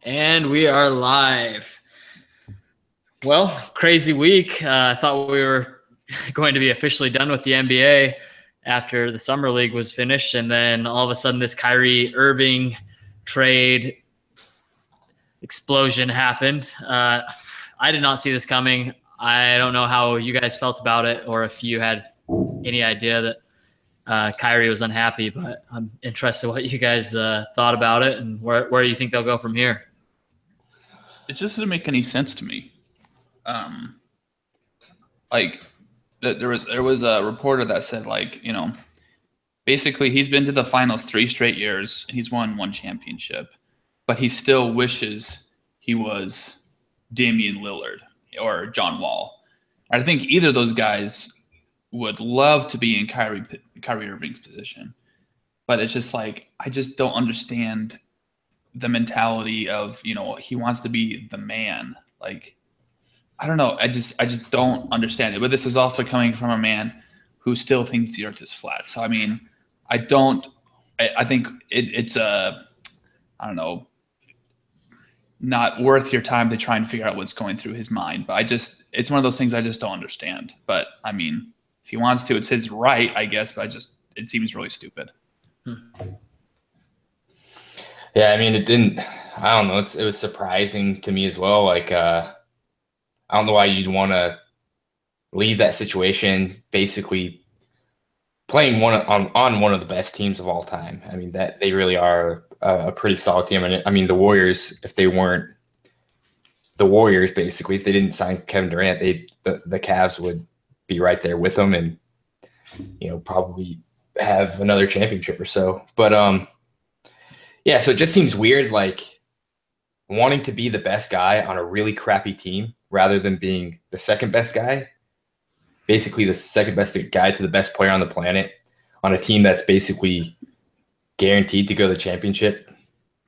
And we are live. Well, crazy week. I thought we were going to be officially done with the NBA after the summer league was finished, and then all of a sudden this Kyrie Irving trade explosion happened. I did not see this coming. I don't know how you guys felt about it, or if you had any idea that Kyrie was unhappy, but I'm interested in what you guys thought about it and where you think they'll go from here. It just doesn't make any sense to me. There was a reporter that said, basically he's been to the finals 3 straight years. He's won 1 championship, but he still wishes he was Damian Lillard or John Wall. I think either of those guys would love to be in Kyrie Irving's position, but it's just like I just don't understand the mentality of, he wants to be the man. Like, I don't know. I just don't understand it. But this is also coming from a man who still thinks the earth is flat. So, I mean, I think it's I don't know, not worth your time to try and figure out what's going through his mind. But it's one of those things I just don't understand. But I mean, if he wants to, it's his right, I guess. But it seems really stupid. Yeah, I mean, I don't know. It was surprising to me as well. I don't know why you'd want to leave that situation, basically playing on one of the best teams of all time. I mean, that they really are a pretty solid team. And I mean, the Warriors, if they weren't the Warriors, basically, if they didn't sign Kevin Durant, the Cavs would be right there with them and, probably have another championship or so. But, yeah, so it just seems weird, wanting to be the best guy on a really crappy team rather than being the second best guy, basically the second best guy to the best player on the planet on a team that's basically guaranteed to go to the championship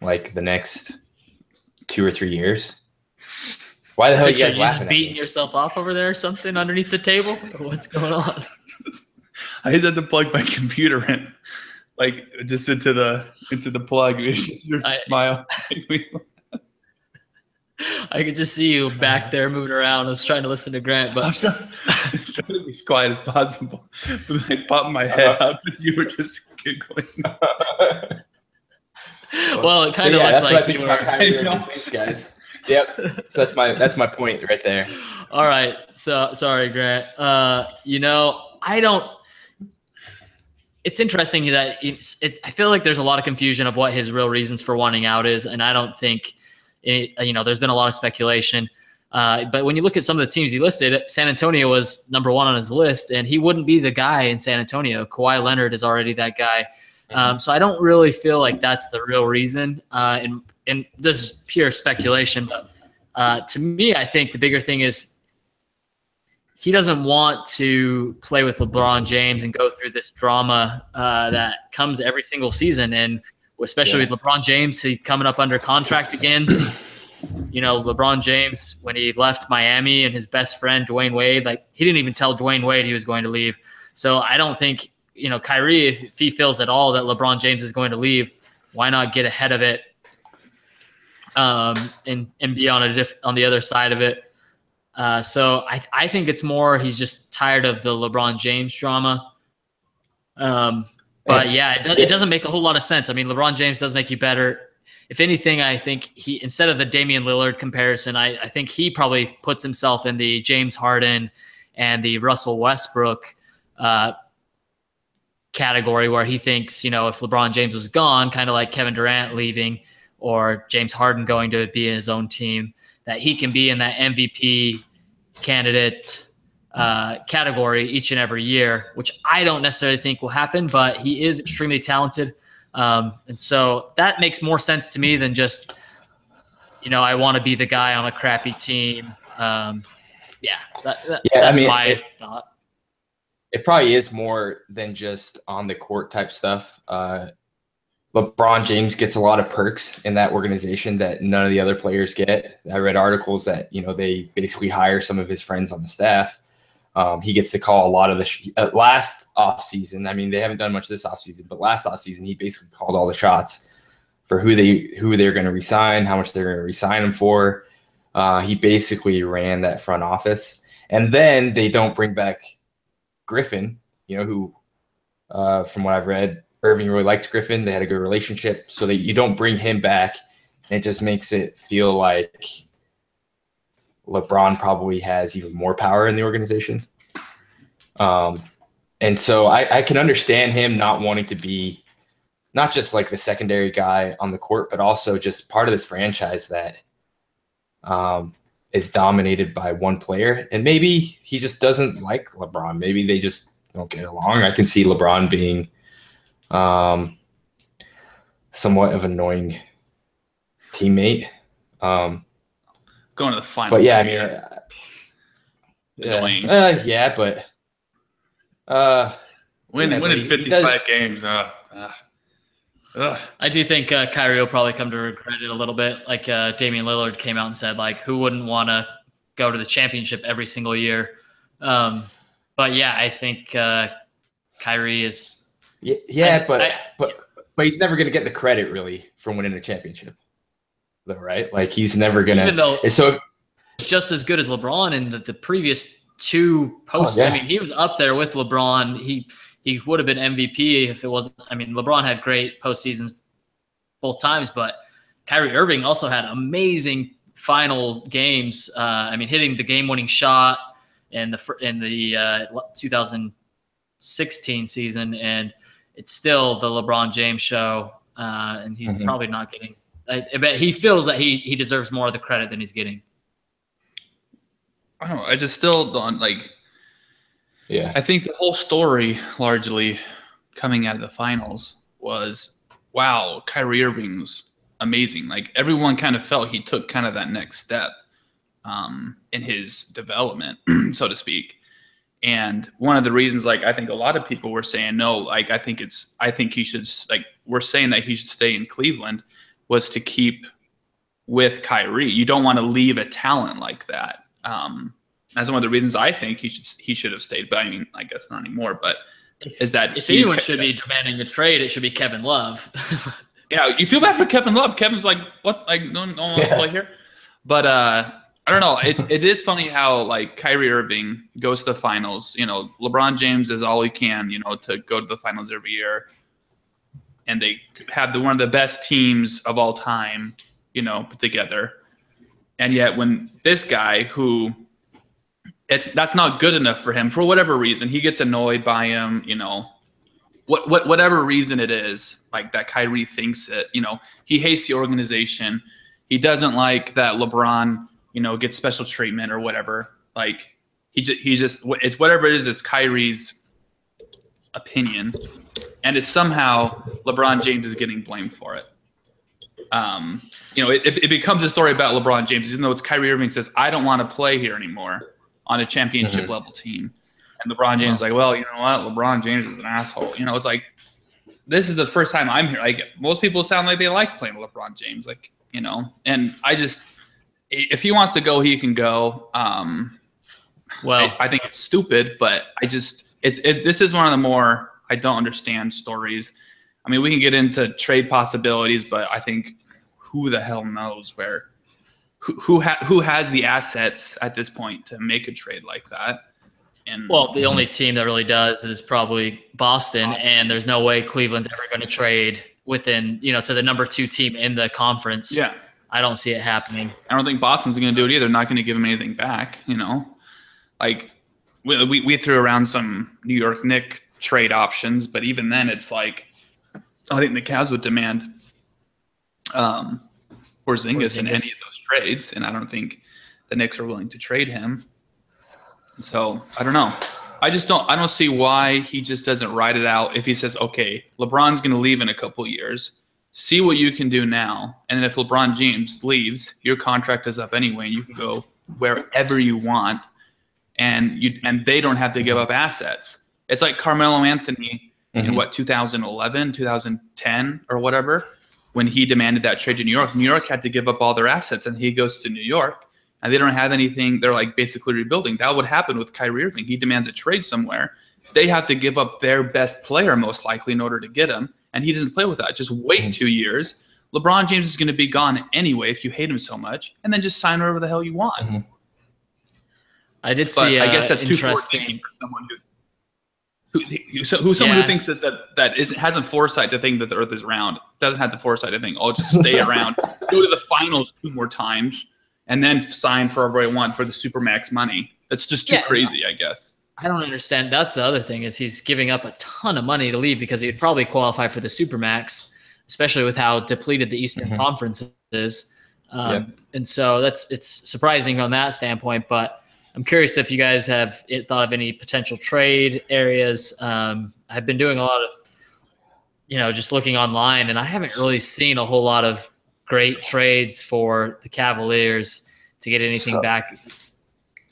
the next 2 or 3 years. Why the hell are you guys laughing? Just beating yourself off over there or something underneath the table? What's going on? I just had to plug my computer in. Just into the plug. It's just your smile. I could just see you back there moving around. I was trying to listen to Grant, but I was trying to be as quiet as possible. But I popped my head up and you were just giggling. Well, it kind of looked like you were. Thanks, guys. Yep. So that's my point right there. All right. So sorry, Grant. I don't. It's interesting that I feel like there's a lot of confusion of what his real reasons for wanting out is, and I don't think there's been a lot of speculation. But when you look at some of the teams he listed, San Antonio was number 1 on his list, and he wouldn't be the guy in San Antonio. Kawhi Leonard is already that guy. So I don't really feel like that's the real reason. And this is pure speculation, but to me, I think the bigger thing is he doesn't want to play with LeBron James and go through this drama that comes every single season. And especially with LeBron James, he's coming up under contract again. LeBron James, when he left Miami and his best friend, Dwayne Wade, he didn't even tell Dwayne Wade he was going to leave. So I don't think, Kyrie, if he feels at all that LeBron James is going to leave, why not get ahead of it and be on the other side of it? So I think it's more he's just tired of the LeBron James drama. But yeah, it doesn't make a whole lot of sense. I mean, LeBron James does make you better. If anything, I think he, instead of the Damian Lillard comparison, I think he probably puts himself in the James Harden and the Russell Westbrook category, where he thinks, if LeBron James was gone, kind of like Kevin Durant leaving or James Harden going to be in his own team, that he can be in that MVP candidate category each and every year, which I don't necessarily think will happen, but he is extremely talented. And so that makes more sense to me than just, I want to be the guy on a crappy team. That's my thought. It probably is more than just on the court type stuff. LeBron James gets a lot of perks in that organization that none of the other players get. I read articles that, they basically hire some of his friends on the staff. He gets to call a lot of the last offseason. I mean, they haven't done much this offseason, but last offseason, he basically called all the shots. for who they're going to resign, how much they're going to resign him for. He basically ran that front office, and then they don't bring back Griffin, who, from what I've read, Irving really liked Griffin. They had a good relationship, so that you don't bring him back, and it just makes it feel like LeBron probably has even more power in the organization. And so I can understand him not wanting to be not just like the secondary guy on the court, but also just part of this franchise that is dominated by one player. And maybe he just doesn't like LeBron. Maybe they just don't get along. I can see LeBron being somewhat of an annoying teammate. Going to the final. But yeah, I mean, winning 55 games. I do think Kyrie will probably come to regret it a little bit. Like Damian Lillard came out and said, like, who wouldn't want to go to the championship every single year? But yeah, I think Kyrie is. But he's never going to get the credit really for winning a championship, though, right? Like he's never going to. Even though so just as good as LeBron in the previous two posts. I mean, he was up there with LeBron. He would have been MVP if it wasn't. I mean, LeBron had great postseasons both times, but Kyrie Irving also had amazing final games. I mean, hitting the game-winning shot in the 2016 season, and it's still the LeBron James show. And he's probably not getting. I bet he feels that he deserves more of the credit than he's getting. I don't know. I just still don't like. Yeah. I think the whole story, largely coming out of the finals, was wow, Kyrie Irving's amazing. Like everyone kind of felt he took kind of that next step in his development, so to speak. And one of the reasons, like I think a lot of people were saying no, like I think he should, like we're saying that he should stay in Cleveland, was to keep with Kyrie. You don't want to leave a talent like that. That's one of the reasons I think he should have stayed. But I mean, I guess not anymore. But is that if anyone should be demanding a trade, it should be Kevin Love. Yeah, you feel bad for Kevin Love. Kevin's like, what? Like no one wants to play here. But I don't know. It is funny how like Kyrie Irving goes to the finals. You know, LeBron James is all he can. You know, to go to the finals every year, and they have one of the best teams of all time. You know, put together. And yet when this guy who that's not good enough for him for whatever reason, he gets annoyed by him, you know, whatever reason it is, like that Kyrie thinks it, you know, he hates the organization. He doesn't like that LeBron, you know, gets special treatment or whatever. Like he just it's whatever it is, it's Kyrie's opinion. And it's somehow LeBron James is getting blamed for it. You know, it becomes a story about LeBron James, even though it's Kyrie Irving says, I don't want to play here anymore on a championship level team. And LeBron James is like, well, you know what? LeBron James is an asshole. You know, it's like, this is the first time I'm here. Like most people sound like they like playing with LeBron James, like, you know, and I just, if he wants to go, he can go. Well, I think it's stupid, but I just, this is one of the more, I don't understand stories. I mean, we can get into trade possibilities, but I think who the hell knows who has the assets at this point to make a trade like that? And well, the only team that really does is probably Boston, and there's no way Cleveland's ever going to trade within, you know, to the number 2 team in the conference. Yeah, I don't see it happening. I don't think Boston's going to do it either. They're not going to give him anything back. You know, like we threw around some New York Knicks trade options, but even then, it's like. I think the Cavs would demand Porzingis in any of those trades, and I don't think the Knicks are willing to trade him. So I don't know. I don't see why he just doesn't ride it out. If he says, okay, LeBron's going to leave in a couple of years, see what you can do now. And then if LeBron James leaves, your contract is up anyway, and you can go wherever you want, and they don't have to give up assets. It's like Carmelo Anthony in 2011, 2010 or whatever, when he demanded that trade to New York. New York had to give up all their assets, and he goes to New York, and they don't have anything. They're like basically rebuilding. That would happen with Kyrie Irving. He demands a trade somewhere. They have to give up their best player most likely in order to get him, and he doesn't play with that. Just wait 2 years. LeBron James is going to be gone anyway if you hate him so much, and then just sign whatever the hell you want. Mm-hmm. I did see. I guess that's too interesting for someone who's someone who thinks that hasn't foresight to think that the Earth is round. Doesn't have the foresight to think, just stay around, go to the finals 2 more times, and then sign for whatever I want for the supermax money. That's just too crazy, I guess. I don't understand. That's the other thing is he's giving up a ton of money to leave because he would probably qualify for the supermax, especially with how depleted the Eastern Conference is. And so it's surprising on that standpoint, but I'm curious if you guys have thought of any potential trade areas. I've been doing a lot of, just looking online, and I haven't really seen a whole lot of great trades for the Cavaliers to get anything back.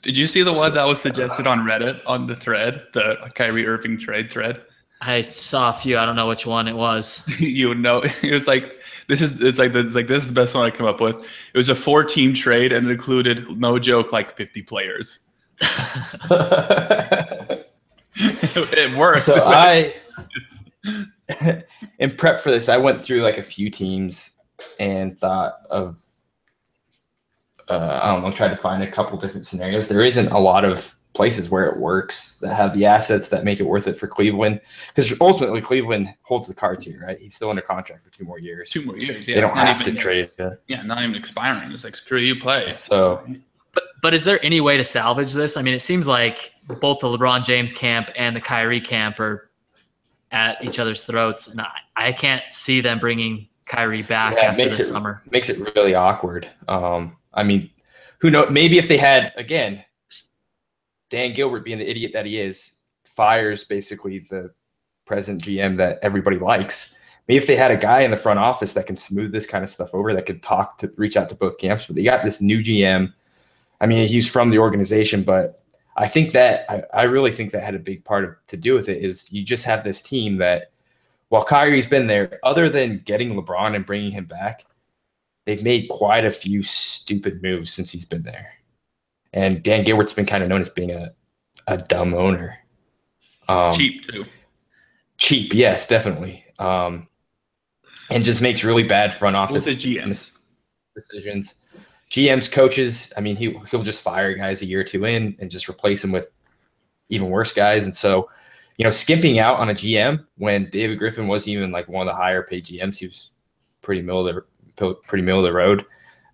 Did you see the one that was suggested on Reddit on the thread, the Kyrie Irving trade thread? I saw a few. I don't know which one it was. You would know. It was like this is this is the best one I come up with. It was a 4-team trade and it included, no joke, like 50 players. It worked. So in prep for this, I went through like a few teams and thought of tried to find a couple different scenarios. There isn't a lot of places where it works that have the assets that make it worth it for Cleveland, because ultimately Cleveland holds the cards here, right? He's still under contract for 2 more years. 2 more years. Yeah, they don't have to trade. Yeah, not even expiring. It's like, screw you, play. So, but is there any way to salvage this? I mean, it seems like both the LeBron James camp and the Kyrie camp are at each other's throats, and I can't see them bringing Kyrie back after the summer. Makes it really awkward. I mean, who knows? Maybe if they had, again, Dan Gilbert, being the idiot that he is, fires basically the present GM that everybody likes. Maybe if they had a guy in the front office that can smooth this kind of stuff over, that could reach out to both camps. But they got this new GM. I mean, he's from the organization, but I think that I really think that had a big part to do with it. Is you just have this team that, while Kyrie's been there, other than getting LeBron and bringing him back, they've made quite a few stupid moves since he's been there. And Dan Gilbert's been kind of known as being a dumb owner. Cheap, too. Cheap, yes, definitely. And just makes really bad front office decisions. GMs, coaches, I mean, he'll just fire guys a year or 2 in and just replace them with even worse guys. And so, skimping out on a GM when David Griffin wasn't even like one of the higher paid GMs, he was pretty middle of the road,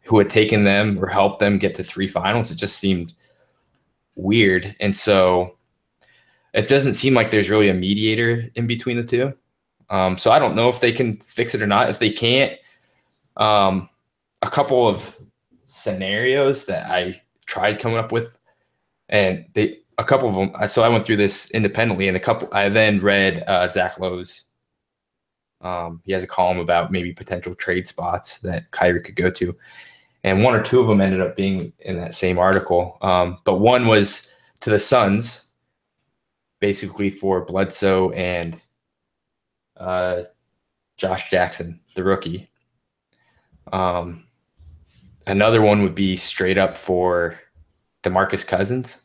who had taken them or helped them get to 3 finals. It just seemed weird. And so it doesn't seem like there's really a mediator in between the two. So I don't know if they can fix it or not. If they can't, a couple of scenarios that I tried coming up with, and a couple of them. So I went through this independently, and I then read Zach Lowe's. He has a column about maybe potential trade spots that Kyrie could go to. And 1 or 2 of them ended up being in that same article. But one was to the Suns, basically for Bledsoe and Josh Jackson, the rookie. Another one would be straight up for DeMarcus Cousins,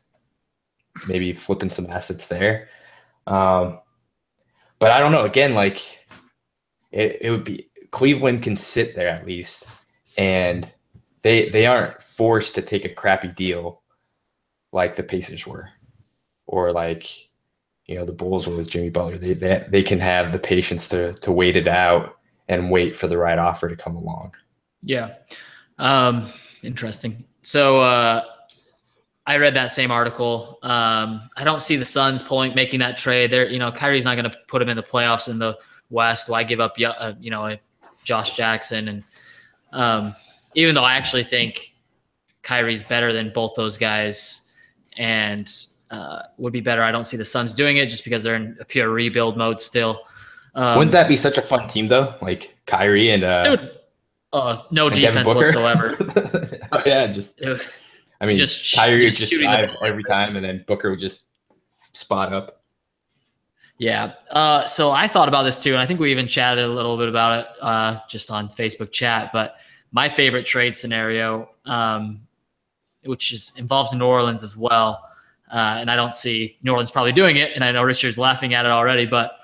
maybe flipping some assets there. But I don't know. Again, like it would be Cleveland can sit there at least, and they aren't forced to take a crappy deal like the Pacers were, or like the Bulls were with Jimmy Butler. They can have the patience to wait it out and wait for the right offer to come along. Yeah. Interesting. So I read that same article. I don't see the Suns making that trade. Kyrie's not going to put him in the playoffs in the West. Why give up a Josh Jackson? And even though I actually think Kyrie's better than both those guys and would be better, I don't see the Suns doing it just because they're in a pure rebuild mode still. Wouldn't that be such a fun team though? Like Kyrie and no defense whatsoever. Oh yeah, Kyrie would just drive the every time, and then Booker would just spot up. Yeah. So I thought about this too, and I think we even chatted a little bit about it just on Facebook chat. But my favorite trade scenario, which involves New Orleans as well, and I don't see New Orleans probably doing it, and I know Richard's laughing at it already, but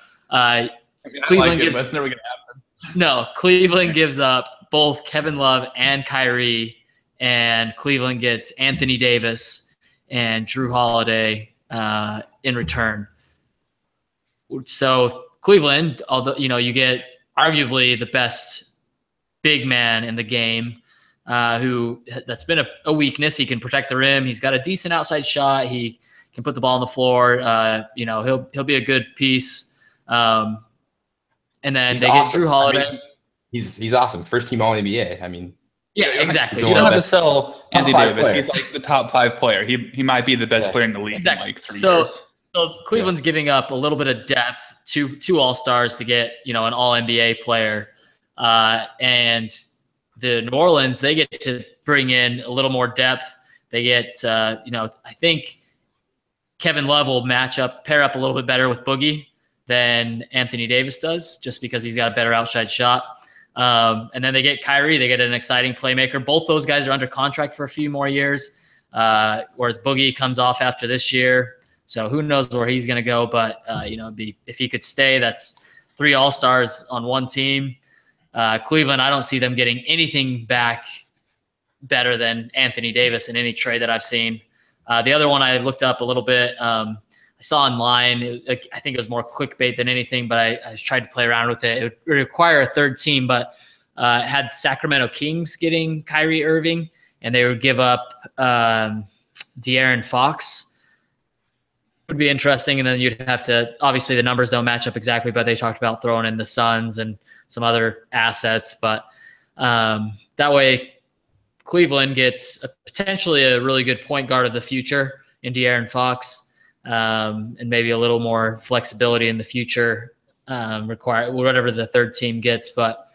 Cleveland gives. It's never gonna happen. No, Cleveland gives up both Kevin Love and Kyrie, and Cleveland gets Anthony Davis and Drew Holiday in return. So Cleveland, although you get arguably the best big man in the game, that's been a weakness. He can protect the rim. He's got a decent outside shot. He can put the ball on the floor. He'll be a good piece. And then He's they awesome. get Drew Holiday. I mean, he's awesome. First team All NBA. I mean, yeah, exactly. You So don't have to sell Anthony Davis. player. He's like the top 5 player. He might be the best player in the league exactly. in like 3 years. So Cleveland's giving up a little bit of depth, two All-Stars to get an All NBA player, and the New Orleans, they get to bring in a little more depth. They get I think Kevin Love will pair up a little bit better with Boogie than Anthony Davis does, just because he's got a better outside shot. And then they get Kyrie. They get an exciting playmaker. Both those guys are under contract for a few more years, whereas Boogie comes off after this year. So who knows where he's going to go. But, if he could stay, that's 3 All-Stars on one team. Cleveland, I don't see them getting anything back better than Anthony Davis in any trade that I've seen. The other one I looked up a little bit, I saw online. I think it was more clickbait than anything, but I tried to play around with it. It would require a third team, but it had Sacramento Kings getting Kyrie Irving, and they would give up De'Aaron Fox. Would be interesting, and then you'd have to, obviously the numbers don't match up exactly, but they talked about throwing in the Suns and some other assets. But that way Cleveland gets potentially a really good point guard of the future in De'Aaron Fox, and maybe a little more flexibility in the future, require whatever the third team gets. But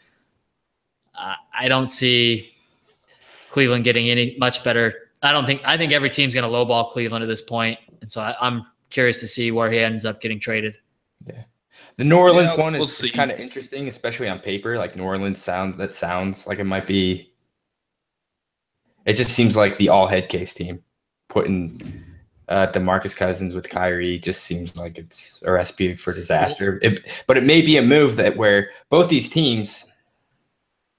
I don't see Cleveland getting any much better. I think every team's going to lowball Cleveland at this point, and so I'm curious to see where he ends up getting traded. Yeah, the New Orleans one is kind of interesting, especially on paper. Like New Orleans sounds like it might be. It just seems like the all head case team. Putting DeMarcus Cousins with Kyrie just seems like it's a recipe for disaster. But it may be a move where both these teams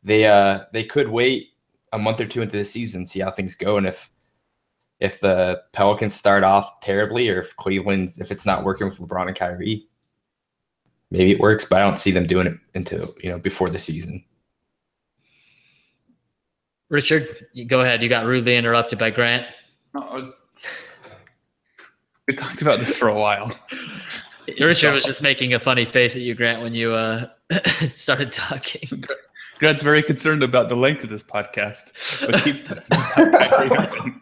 they could wait a month or two into the season, see how things go, and if the Pelicans start off terribly, or if it's not working with LeBron and Kyrie, maybe it works, but I don't see them doing it until before the season. Richard, you go ahead. You got rudely interrupted by Grant. We talked about this for a while. Richard was just making a funny face at you, Grant, when you started talking. Grant's very concerned about the length of this podcast, but keeps talking about Kyrie Irving.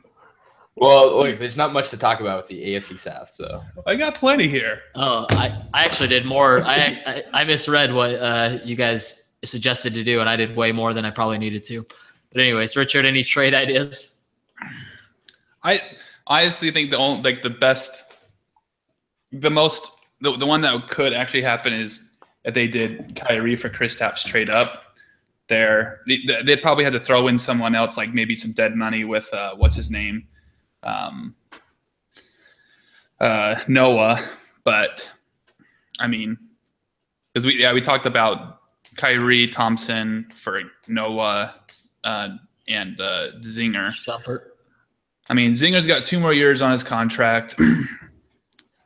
Well, look, there's not much to talk about with the AFC South, so I got plenty here. Oh, I actually did more. I misread what you guys suggested to do, and I did way more than I probably needed to. But anyways, Richard, any trade ideas? I honestly think the one that could actually happen is if they did Kyrie for Kristaps trade up. They'd probably have to throw in someone else, like maybe some dead money with what's his name, Noah. But I mean, because we talked about Kyrie, Thompson for Noah, and Zinger. Shumpert. I mean, Zinger's got 2 more years on his contract.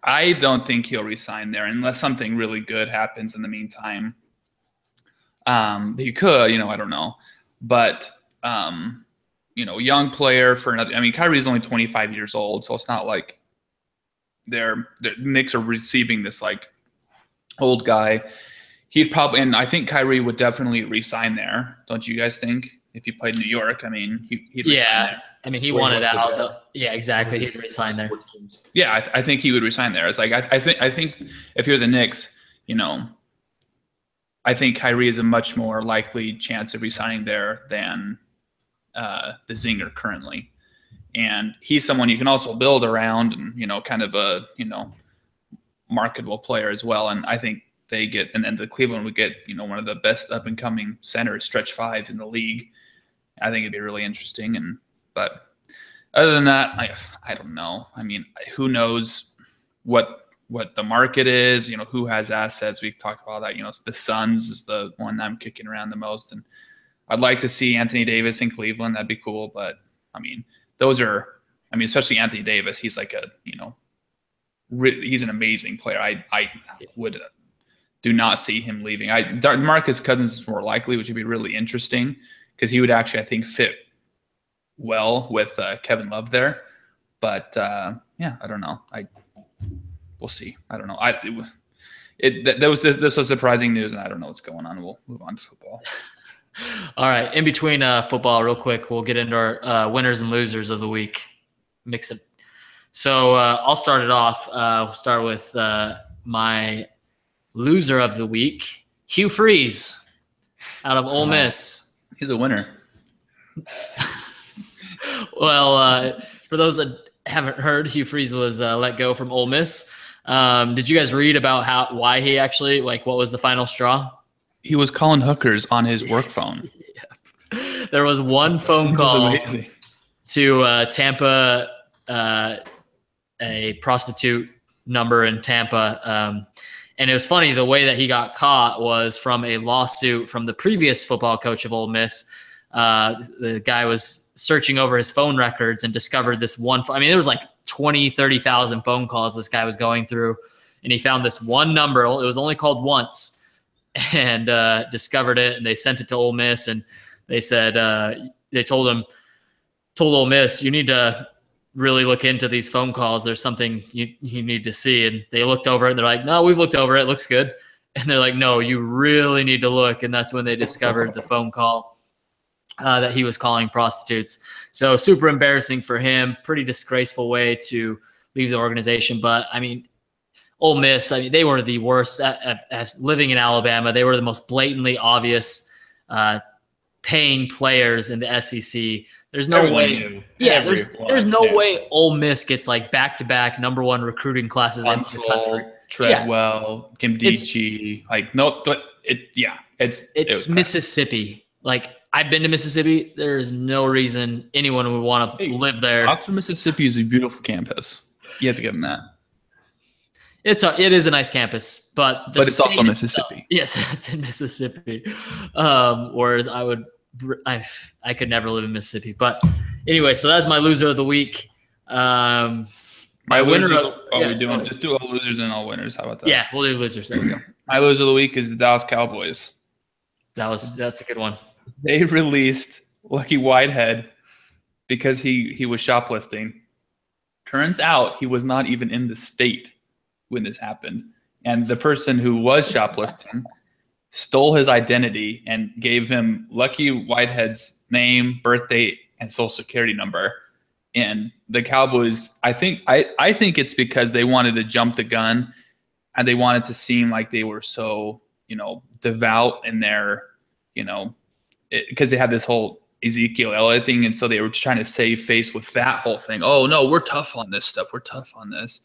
I don't think he'll resign there unless something really good happens in the meantime. He could, I don't know. But, young player for another. I mean, Kyrie's only 25 years old, so it's not like the Knicks are receiving this, like, old guy. He'd probably – and I think Kyrie would definitely resign there. Don't you guys think? If he played New York, I mean, he'd resign there. I mean, he wanted out. Yeah, exactly. He'd resign there. Yeah, I think he would resign there. It's like I think if you're the Knicks, I think Kyrie is a much more likely chance of resigning there than the Zinger currently. And he's someone you can also build around, and kind of a marketable player as well. And I think they get, and then the Cleveland would get one of the best up and coming centers, stretch fives in the league. I think it'd be really interesting. But other than that, I don't know. I mean, who knows what what the market is, who has assets. We talked about that. The Suns is the one I'm kicking around the most. And I'd like to see Anthony Davis in Cleveland. That'd be cool. But, especially Anthony Davis, he's like he's an amazing player. I would do not see him leaving. Marcus Cousins is more likely, which would be really interesting because he would actually, I think, fit well with Kevin Love there. But, I don't know. We'll see. I don't know. This was surprising news, and I don't know what's going on. We'll move on to football. All right. In between football, real quick, we'll get into our winners and losers of the week. Mix it. So I'll start it off. We'll start with my loser of the week, Hugh Freeze, out of Ole Miss. He's a winner. Well, for those that haven't heard, Hugh Freeze was let go from Ole Miss. Did you guys read about why he actually, what was the final straw? He was calling hookers on his work phone. Yeah. There was one phone call to Tampa, a prostitute number in Tampa. And it was funny, the way that he got caught was from a lawsuit from the previous football coach of Ole Miss. The guy was searching over his phone records and discovered this one. There was like 20, 30,000 phone calls this guy was going through. And he found this one number. It was only called once. And discovered it, and they sent it to Ole Miss, and they said they told Ole Miss, you need to really look into these phone calls. There's something you need to see. And they looked over it, and they're like, no, we've looked over it. It looks good. And they're like, no, you really need to look. And that's when they discovered the phone call that he was calling prostitutes. So super embarrassing for him. Pretty disgraceful way to leave the organization. But Ole Miss, they were the worst at living in Alabama. They were the most blatantly obvious paying players in the SEC. There's no way. Yeah, there's no way Ole Miss gets back-to-back #1 recruiting classes in the country. Treadwell, Kimdichie, it's Mississippi. I've been to Mississippi. There is no reason anyone would want to live there. Oxford, Mississippi is a beautiful campus. You have to give them that. It is a nice campus, but it's also Mississippi. Yes, it's in Mississippi. Whereas I could never live in Mississippi. But anyway, so that's my loser of the week. My winner. Just do all losers and all winners. How about that? Yeah, we'll do losers. There we go. My loser of the week is the Dallas Cowboys. That's a good one. They released Lucky Whitehead because he was shoplifting. Turns out he was not even in the state when this happened. And the person who was shoplifting stole his identity and gave him Lucky Whitehead's name, birthday, and social security number. And the Cowboys, I think it's because they wanted to jump the gun and they wanted to seem like they were so, devout in their, because they had this whole Ezekiel Elliott thing. And so they were trying to save face with that whole thing. Oh, no, we're tough on this stuff. We're tough on this.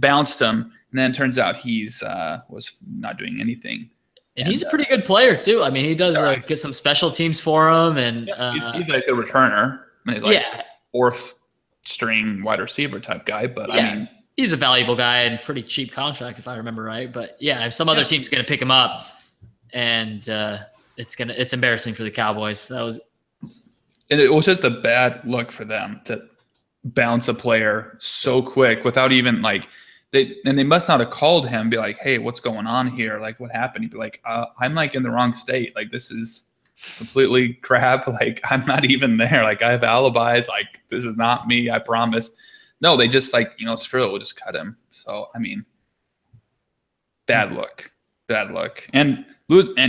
Bounced him, and then it turns out he's was not doing anything. And he's a pretty good player too. He does get some special teams for him, and he's like a returner. He's fourth string wide receiver type guy, but he's a valuable guy and pretty cheap contract if I remember right. But if some other team's going to pick him up, and it's embarrassing for the Cowboys. And it was just a bad look for them to bounce a player so quick without even they must not have called him, be like, hey, what's going on here? What happened? He'd be like, I'm in the wrong state. This is completely crap. I'm not even there. I have alibis. This is not me. I promise. No, they just screw it. We'll just cut him. So, bad look. And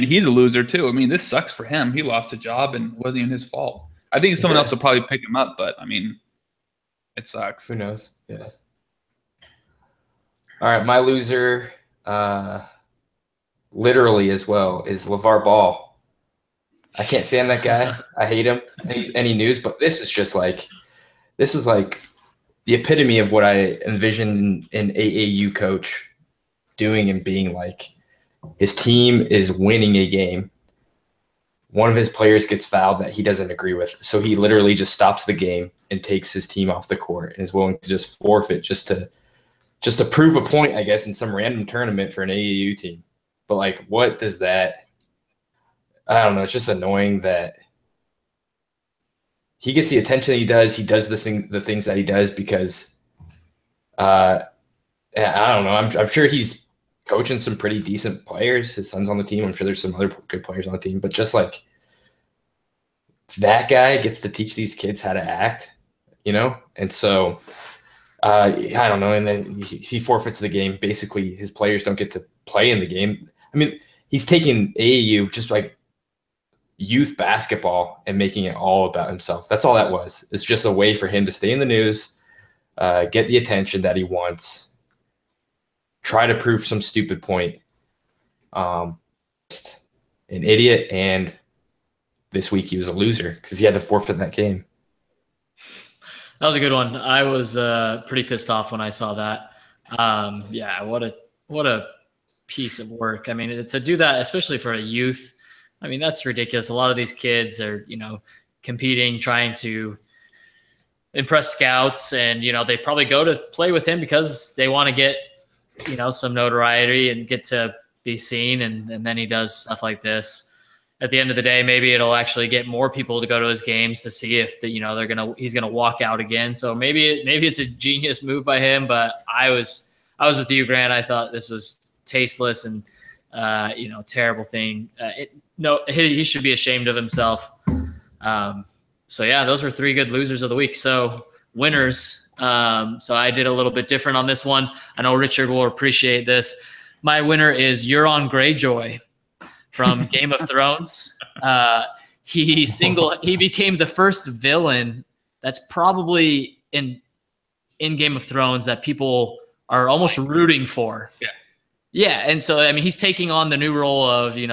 he's a loser too. This sucks for him. He lost a job and it wasn't even his fault. I think someone else will probably pick him up, but it sucks. Who knows? Yeah. All right, my loser, literally as well, is LeVar Ball. I can't stand that guy. I hate him. Any news, but this is just this is the epitome of what I envisioned an AAU coach doing and being like. His team is winning a game. One of his players gets fouled that he doesn't agree with, so he literally just stops the game and takes his team off the court and is willing to just forfeit just to just to prove a point, I guess, in some random tournament for an AAU team. But like, what does that? I don't know. It's just annoying that he gets the attention he does. He does the things that he does because, I don't know. I'm sure he's coaching some pretty decent players. His son's on the team. I'm sure there's some other good players on the team. But just like that guy gets to teach these kids how to act, And so I don't know. And then he forfeits the game. Basically, his players don't get to play in the game. I mean, he's taking AAU just like youth basketball and making it all about himself. That's all that was. It's just a way for him to stay in the news, get the attention that he wants, try to prove some stupid point. An idiot, and this week he was a loser because he had to forfeit that game. That was a good one. I was pretty pissed off when I saw that. Yeah, what a piece of work. I mean, to do that, especially for a youth, I mean, that's ridiculous. A lot of these kids are, competing, trying to impress scouts, and, they probably go to play with him because they want to get, some notoriety and get to be seen. And then he does stuff like this. At the end of the day, maybe it'll actually get more people to go to his games to see if he's going to walk out again. So maybe it's a genius move by him, but I was with you, Grant. I thought this was tasteless and, terrible thing. He should be ashamed of himself. So yeah, those were 3 good losers of the week. So winners. So I did a little bit different on this one. I know Richard will appreciate this. My winner is Euron Greyjoy from Game of Thrones. He became the first villain that's probably in Game of Thrones that people are almost rooting for. Yeah. Yeah, and so I mean, he's taking on the new role of the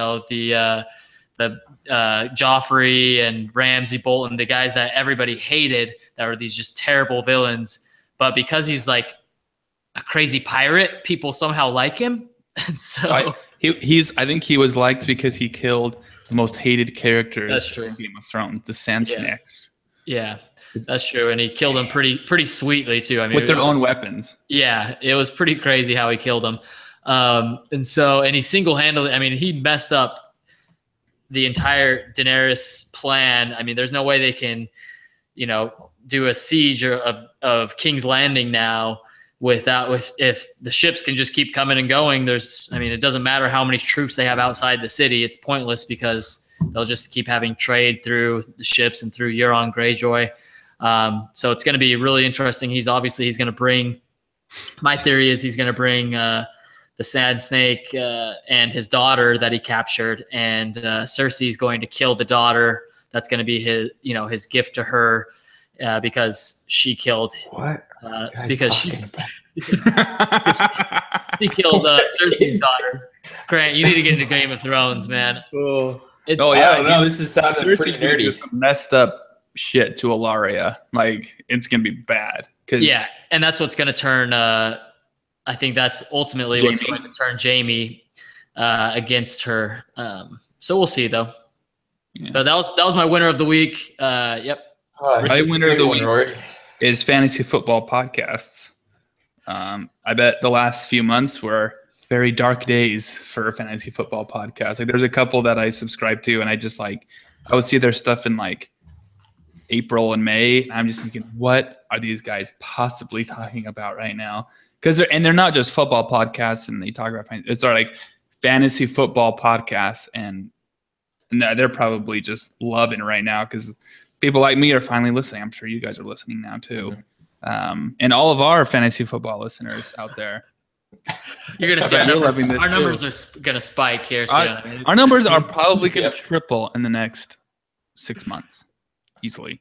Joffrey and Ramsay Bolton, the guys that everybody hated, that were these just terrible villains. But because he's like a crazy pirate, people somehow like him, and so I think he was liked because he killed the most hated characters. That's true. In Game of Thrones, the Sand Snakes. Yeah, that's true, and he killed them pretty sweetly too. I mean, with their own weapons. Yeah, it was pretty crazy how he killed them. And he single-handedly, I mean, he messed up the entire Daenerys plan. I mean, there's no way they can, do a siege of King's Landing now if the ships can just keep coming and going. It doesn't matter how many troops they have outside the city. It's pointless because they'll just keep having trade through the ships and through Euron Greyjoy. So it's going to be really interesting. He's going to bring, my theory is he's going to bring, the Sand Snake and his daughter that he captured, and Cersei's going to kill the daughter. That's going to be his gift to her because she killed. What? Because she killed Cersei's daughter. Grant, you need to get into Game of Thrones, man. Oh yeah, I don't know. This is sounding pretty nerdy. Some messed up shit to Ilaria. Like, it's gonna be bad. Yeah, and that's what's going to turn. I think that's ultimately what's going to turn Jaime against her. So we'll see, though. Yeah. But that was my winner of the week. Yep. My winner of the week is fantasy football podcasts. I bet the last few months were very dark days for fantasy football podcasts. Like, there's a couple that I subscribe to, and I would see their stuff in like April and May, and I'm just thinking, what are these guys possibly talking about right now? Because they're not just football podcasts, and they talk about it's like fantasy football podcasts, and they're probably just loving right now because people like me are finally listening. I'm sure you guys are listening now too, and all of our fantasy football listeners out there. You're gonna see our numbers are gonna spike here soon. Our numbers are probably gonna triple in the next 6 months, easily.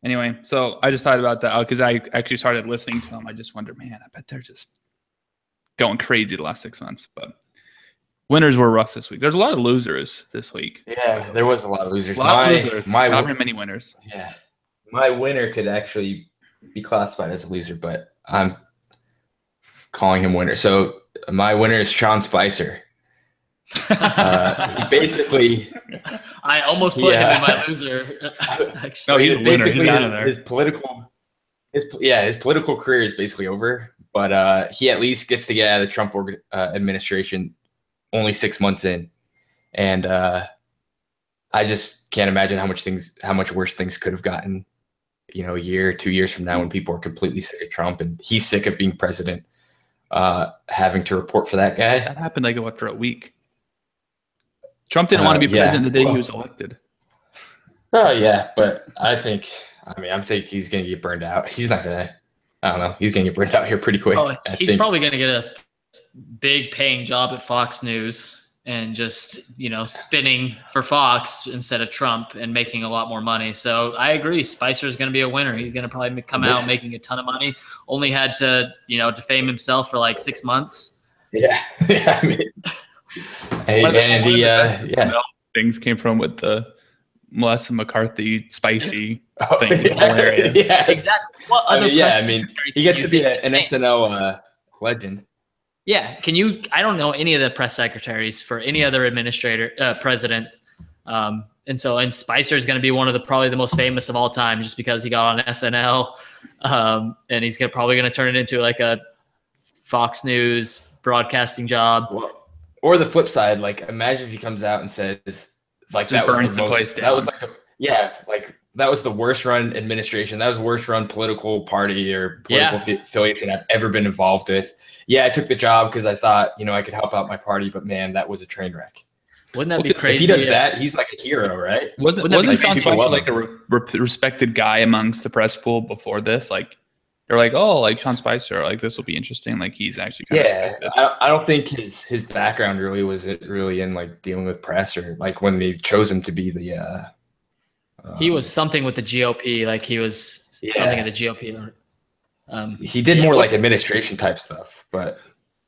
Anyway, so I just thought about that because I actually started listening to them. I just wonder, man, I bet they're just going crazy the last 6 months. But winners were rough this week. There's a lot of losers this week. Yeah, there was a lot of losers. Not very many winners. Yeah, my winner could actually be classified as a loser, but I'm calling him winner. So my winner is Sean Spicer. He basically, I almost put him in my loser. No, he's a winner. His political career is basically over. but he at least gets to get out of the Trump administration only 6 months in. And I just can't imagine how much worse things could have gotten, a year, 2 years from now when people are completely sick of Trump and he's sick of being president, having to report for that guy. That happened after a week. Trump didn't want to be president the day he was elected. Oh, yeah, but I think he's going to get burned out. He's not going to, I don't know, he's going to get burned out here pretty quick. He's probably going to get a big paying job at Fox News and just, spinning for Fox instead of Trump and making a lot more money. So I agree. Spicer is going to be a winner. He's going to probably come out making a ton of money. Only had to, defame himself for like 6 months. Yeah. I mean, things came from with the Melissa McCarthy spicy thing. It was hilarious. Yeah, exactly. What other he gets to be an SNL legend. Yeah. I don't know any of the press secretaries for any other president. And Spicer is going to be one of probably the most famous of all time just because he got on SNL. And he's probably going to turn it into like a Fox News broadcasting job. Or the flip side, like imagine if he comes out and says like that was the worst run administration. That was the worst run political party or political affiliation I've ever been involved with. Yeah, I took the job because I thought, I could help out my party, but man, that was a train wreck. Wouldn't that be crazy? If he does that, he's like a hero, right? Wasn't Sean Spicer like a respected guy amongst the press pool before this? Like, they're like, oh, like Sean Spicer, like this will be interesting. Like he's actually kind of respected. I don't think his background really was in like dealing with press or like when they chose him to be the. He was something with the GOP, like he was something at the GOP. He did more like administration type stuff, but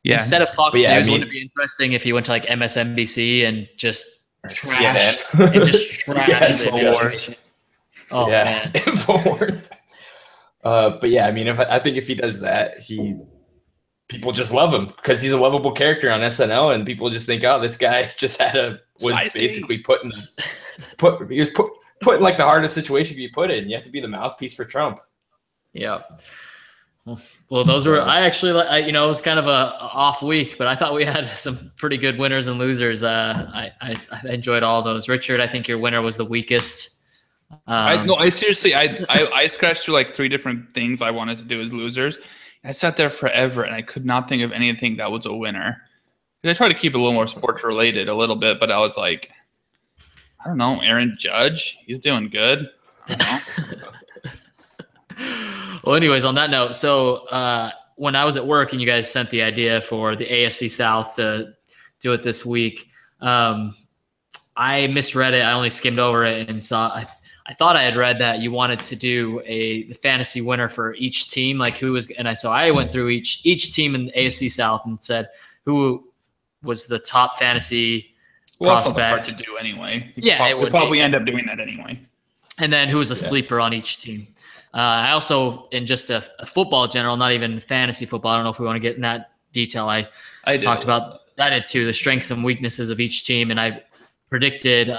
instead of Fox News, wouldn't it be interesting if he went to like MSNBC and just trashed Infowars? Oh man, Infowars. But yeah, I mean, I think if he does that, people just love him because he's a lovable character on SNL, and people just think, oh, this guy just was basically put in like the hardest situation you put in. You have to be the mouthpiece for Trump. Yeah. Well, those were it was kind of a off week, but I thought we had some pretty good winners and losers. I enjoyed all those. Richard, I think your winner was the weakest. I seriously, I scratched through like 3 different things I wanted to do as losers. I sat there forever and I could not think of anything that was a winner. I tried to keep it a little more sports related a little bit, but I was like, I don't know, Aaron Judge, he's doing good. Well, anyways, on that note, so when I was at work and you guys sent the idea for the AFC South to do it this week, I misread it. I only skimmed over it and saw. I thought I had read that you wanted to do the fantasy winner for each team, like who was, and I went through each team in the AFC South and said who was the top fantasy prospect. That's hard to do anyway. It would probably end up doing that anyway. And then who was a sleeper on each team. I also, in just a football general, not even fantasy football, I don't know if we want to get in that detail. I talked about that too, the strengths and weaknesses of each team, and I predicted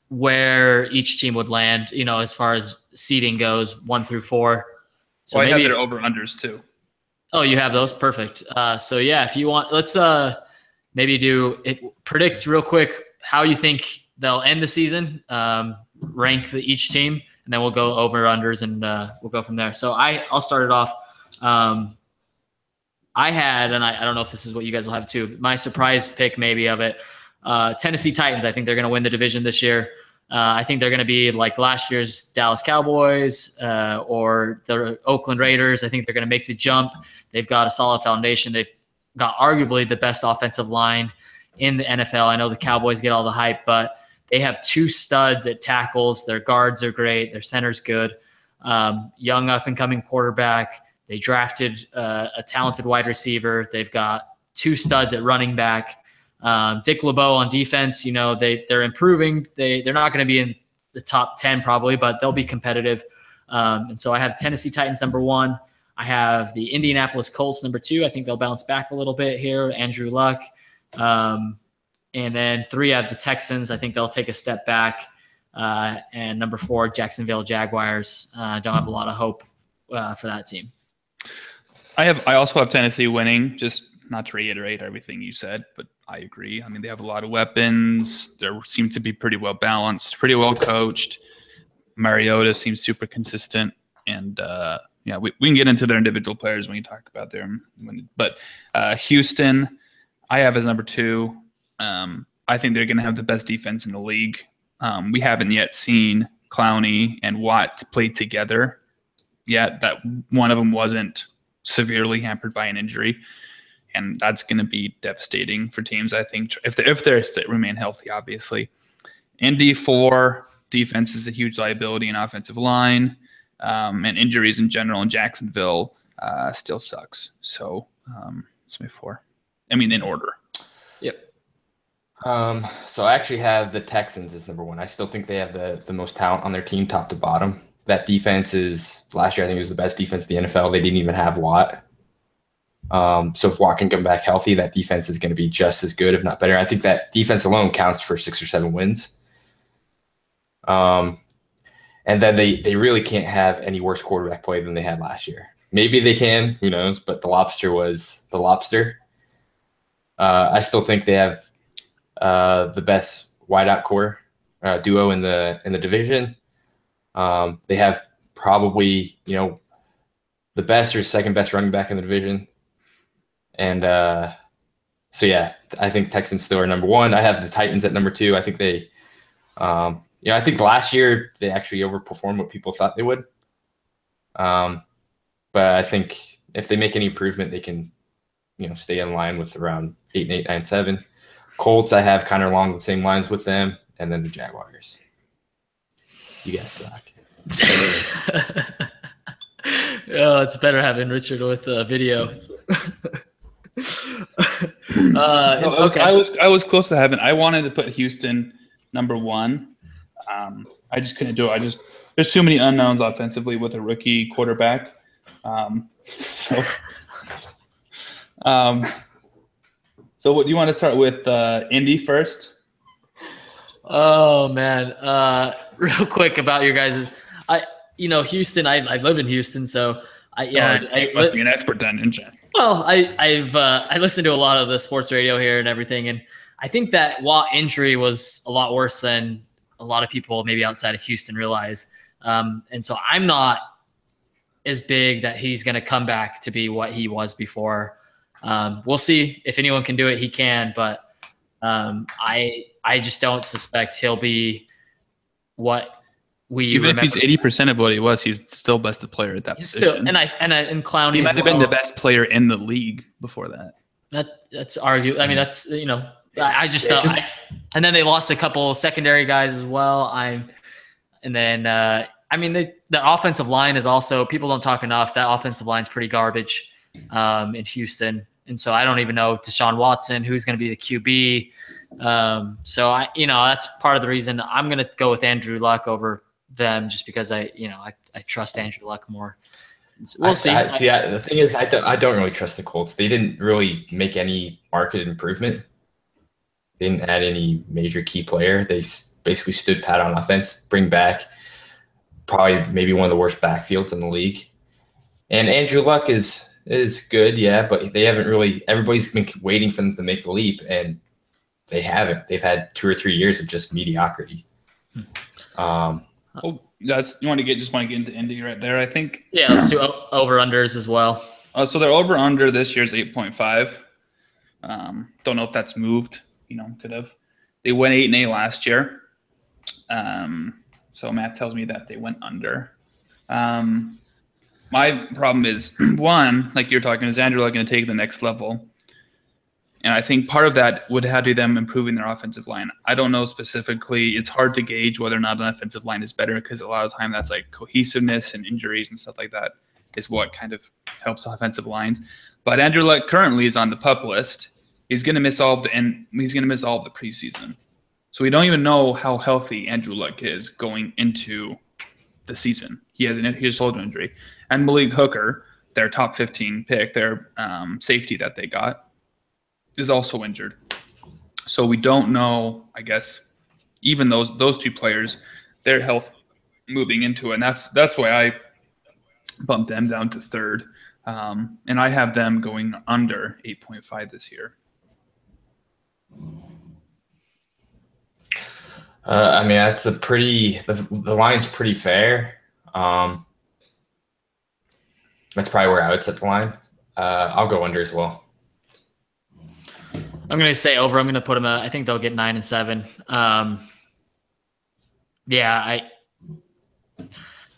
where each team would land, as far as seeding goes, 1 through 4. So I have their over-unders too. Oh, you have those? Perfect. So yeah, if you want, let's maybe predict real quick how you think they'll end the season, rank each team, and then we'll go over-unders and we'll go from there. So I'll start it off. I had, and I don't know if this is what you guys will have too, my surprise pick maybe of it, Tennessee Titans. I think they're going to win the division this year. I think they're going to be like last year's Dallas Cowboys or the Oakland Raiders. I think they're going to make the jump. They've got a solid foundation. They've got arguably the best offensive line in the NFL. I know the Cowboys get all the hype, but they have 2 studs at tackles. Their guards are great. Their center's good. Young up-and-coming quarterback. They drafted a talented wide receiver. They've got 2 studs at running back. Dick LeBeau on defense, they're improving. They're not going to be in the top 10 probably, but they'll be competitive. And so I have Tennessee Titans number 1. I have the Indianapolis Colts number 2. I think they'll bounce back a little bit here. Andrew Luck. And then 3, I have the Texans. I think they'll take a step back. And number 4, Jacksonville Jaguars. Don't have a lot of hope for that team. I also have Tennessee winning. Just not to reiterate everything you said, but I agree. I mean, they have a lot of weapons. They seem to be pretty well balanced, pretty well coached. Mariota seems super consistent, and yeah, we can get into their individual players when you talk about them. But Houston, I have as number 2. I think they're going to have the best defense in the league. We haven't yet seen Clowney and Watt play together yet. That one of them wasn't severely hampered by an injury, and that's going to be devastating for teams, I think, if they remain healthy, obviously. Indy 4, defense is a huge liability in offensive line, and injuries in general in Jacksonville still sucks. So it's my 4. I mean, in order. Yep. So I actually have the Texans as number 1. I still think they have the most talent on their team, top to bottom. That defense is, last year I think it was the best defense in the NFL. They didn't even have Watt. So if Watt can come back healthy, that defense is going to be just as good, if not better. I think that defense alone counts for 6 or 7 wins. And then they really can't have any worse quarterback play than they had last year. Maybe they can, who knows? But the lobster was the lobster. I still think they have the best wideout core duo in the division. They have probably the best or second best running back in the division, and so yeah, I think Texans still are number 1. I have the Titans at number 2. I think they, I think last year they actually overperformed what people thought they would. But I think if they make any improvement, they can, stay in line with around 8-8, 9-7. Colts, I have kind of along the same lines with them, and then the Jaguars. You guys suck. Oh, it's better having Richard with video. Okay. I was close to having. I wanted to put Houston number 1. I just couldn't do it. There's too many unknowns offensively with a rookie quarterback. So what do you want to start with? Indy first? Oh man, real quick about your guys's. Houston. I live in Houston, so you must be an expert then, didn't you? Well, I listened to a lot of the sports radio here and everything, and I think that Watt injury was a lot worse than a lot of people maybe outside of Houston realize. And so I'm not as big that he's going to come back to be what he was before. We'll see if anyone can do it. He can, but I just don't suspect he'll be what we even remember. If he's 80% of what he was, he's still best player at that position. And Clowney, he might have been the best player in the league before that. That's argued. I mean, that's I just thought. And then they lost a couple secondary guys as well. The offensive line is also, people don't talk enough. That offensive line is pretty garbage in Houston. And so I don't even know Deshaun Watson, who's going to be the QB. So that's part of the reason I'm going to go with Andrew Luck over them, just because I trust Andrew Luck more. We'll see. The thing is, I don't really trust the Colts. They didn't really make any market improvement. They didn't add any major key player. They basically stood pat on offense, bring back probably maybe one of the worst backfields in the league. And Andrew Luck is good, yeah, but they haven't really – everybody's been waiting for them to make the leap, and they haven't. They've had 2 or 3 years of just mediocrity. You want to get into Indy right there, I think. Yeah, let's do over-unders as well. So their over-under this year is 8.5. Don't know if that's moved. Could have. They went 8-8 last year. So math tells me that they went under. My problem is, one, like you're talking, is Andrew Luck going to take the next level? And I think part of that would have to be them improving their offensive line. I don't know specifically. It's hard to gauge whether or not an offensive line is better, because a lot of time that's like cohesiveness and injuries and stuff like that is what kind of helps offensive lines. But Andrew Luck currently is on the PUP list. He's going to miss all of the preseason. So we don't even know how healthy Andrew Luck is going into the season. He has a shoulder injury. And Malik Hooker, their top 15 pick, their safety that they got, is also injured. So we don't know, I guess, even those 2 players, their health moving into it. And that's why I bumped them down to 3rd. And I have them going under 8.5 this year. I mean, that's the line's pretty fair. That's probably where I would set the line. I'll go under as well. I'm going to say over. I'm going to put them I think they'll get 9 and 7. Yeah,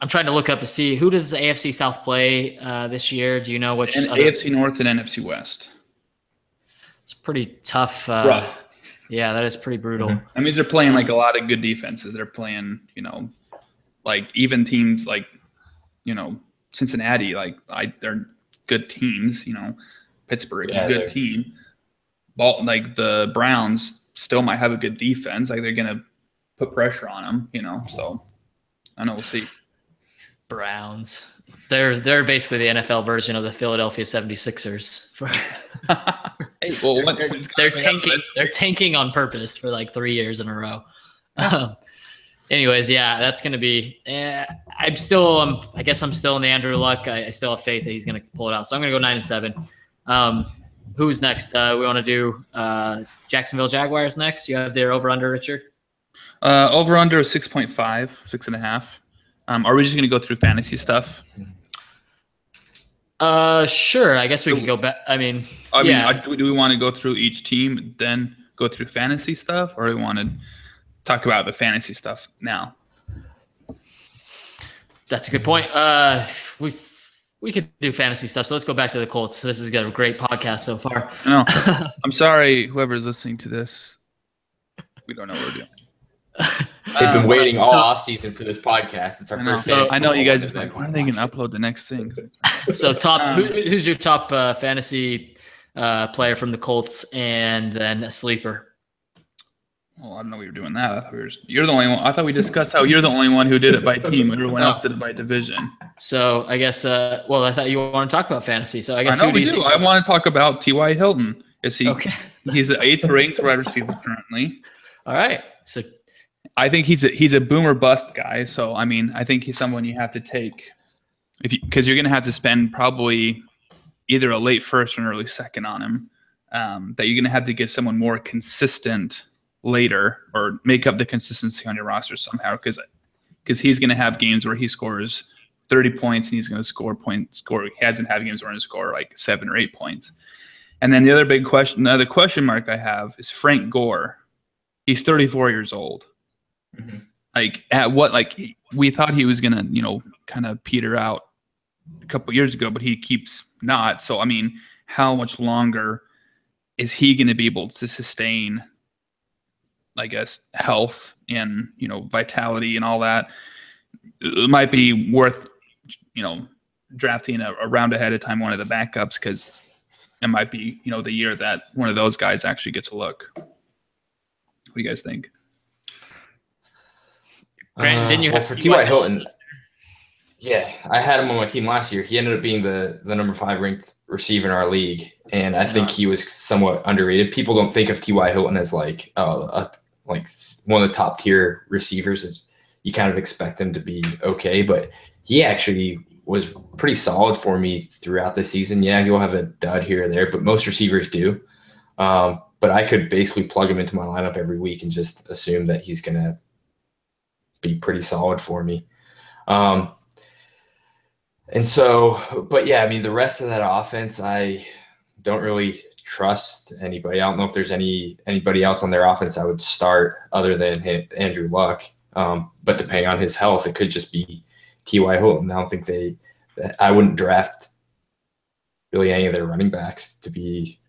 I'm trying to look up to see who does the AFC South play this year. Do you know which? AFC North and NFC West. It's pretty tough. Rough. Yeah, that is pretty brutal. Mm-hmm. That means they're playing like a lot of good defenses. They're playing, like even teams like, Cincinnati. They're good teams. Pittsburgh, a good team. Like the Browns still might have a good defense. Like they're gonna put pressure on them. So I know we'll see. Browns. They're basically the NFL version of the Philadelphia 76ers. Hey, well, they're tanking. They're tanking on purpose for like 3 years in a row. Anyways, yeah, that's going to be. I guess I'm still in the Andrew Luck. I still have faith that he's going to pull it out. So I'm going to go 9 and 7. Who's next? We want to do Jacksonville Jaguars next. You have their over under, Richard. Over under 6.5, 6.5. Are we just going to go through fantasy stuff? Sure. I guess we could go back. Do we want to go through each team, then go through fantasy stuff, or do we want to talk about the fantasy stuff now? That's a good point. We could do fantasy stuff. So let's go back to the Colts. This has got a great podcast so far. No, I'm sorry, whoever's listening to this. We don't know what we're doing. They've been waiting all offseason for this podcast. It's our first. I know you guys are like, when are they going to upload the next thing? So who's your top fantasy player from the Colts, and then a sleeper? Well, I don't know we were doing that. I thought you're the only one. I thought we discussed how you're the only one who did it by team. Everyone else did it by division. So I guess, I thought you want to talk about fantasy. So I guess I know we do. I want to talk about T.Y. Hilton. Is he? Okay. He's the 8th ranked wide receiver currently. All right. So I think he's a boomer bust guy. So I think he's someone you have to take because you're going to have to spend probably either a late first or an early second on him. That you're going to have to get someone more consistent later or make up the consistency on your roster somehow because he's going to have games where he scores 30 points and he's going to score. He hasn't had games where he's going to score like 7 or 8 points. And then the other question mark I have is Frank Gore. He's 34 years old. Mm-hmm. We thought he was going to, kind of peter out a couple years ago, but he keeps not. So, how much longer is he going to be able to sustain, I guess, health and, vitality and all that? It might be worth, drafting a round ahead of time one of the backups because it might be, the year that one of those guys actually gets a look. What do you guys think? Grant, didn't you have for T.Y. Hilton? Yeah, I had him on my team last year. He ended up being the number 5 ranked receiver in our league, and I think he was somewhat underrated. People don't think of T.Y. Hilton as like one of the top tier receivers. You kind of expect him to be okay, but he actually was pretty solid for me throughout the season. Yeah, he'll have a dud here or there, but most receivers do. But I could basically plug him into my lineup every week and just assume that he's going to be pretty solid for me. And so, but yeah, the rest of that offense, I don't really trust anybody. I don't know if there's anybody else on their offense I would start other than Andrew Luck. But depending on his health, it could just be T.Y. Hilton. I don't think I wouldn't draft really any of their running backs to be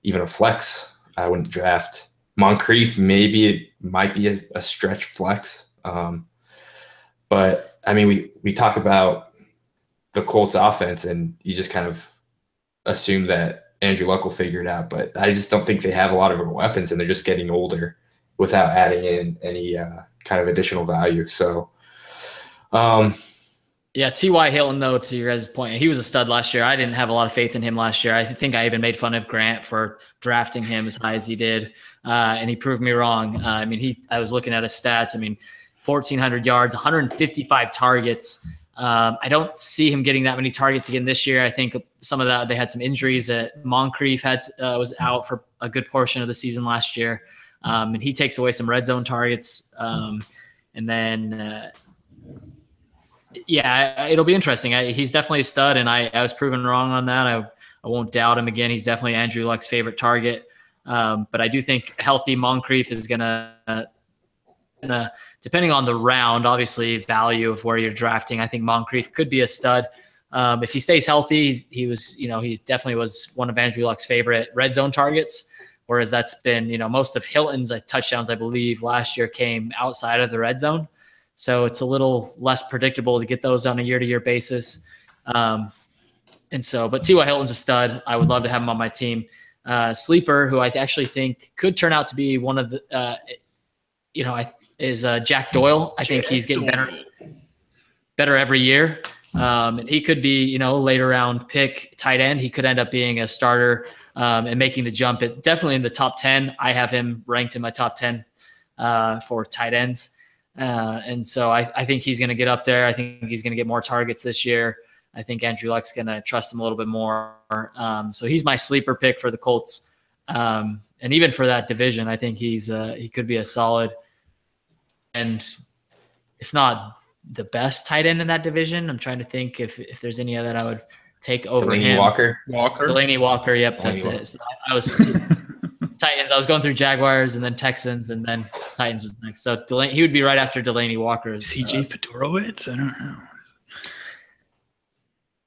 even a flex. I wouldn't draft Moncrief. Maybe it might be a stretch flex. But we talk about the Colts offense and you just kind of assume that Andrew Luck will figure it out. But I just don't think they have a lot of weapons and they're just getting older without adding in any kind of additional value. So, yeah, T.Y. Hilton, though, to your guys' point, he was a stud last year. I didn't have a lot of faith in him last year. I think I even made fun of Grant for drafting him as high as he did, and he proved me wrong. I was looking at his stats. 1,400 yards, 155 targets, I don't see him getting that many targets again this year. I think some of that, they had some injuries. Moncrief was out for a good portion of the season last year, and he takes away some red zone targets. And then, it'll be interesting. He's definitely a stud, and I was proven wrong on that. I won't doubt him again. He's definitely Andrew Luck's favorite target. But I do think healthy Moncrief is gonna depending on the round, obviously value of where you're drafting. I think Moncrief could be a stud. If he stays healthy, he definitely was one of Andrew Luck's favorite red zone targets. Whereas that's been, most of Hilton's touchdowns, I believe, last year came outside of the red zone. So it's a little less predictable to get those on a year-to-year basis. But T.Y. Hilton's a stud. I would love to have him on my team. Sleeper, who I actually think could turn out to be one of the, is Jack Doyle. I think he's getting better every year. And he could be, later round pick, tight end. He could end up being a starter and making the jump. Definitely in the top 10. I have him ranked in my top 10 for tight ends. And so I think he's going to get up there. I think he's going to get more targets this year. I think Andrew Luck's going to trust him a little bit more. So he's my sleeper pick for the Colts. And even for that division, I think he could be a solid, and if not the best tight end in that division. I'm trying to think if there's any other that I would take over him. Delaney Walker. Yep, that's it. So I was Titans. I was going through Jaguars and then Texans and then Titans was next. So he would be right after Delaney Walker. CJ Fedorowicz? I don't know.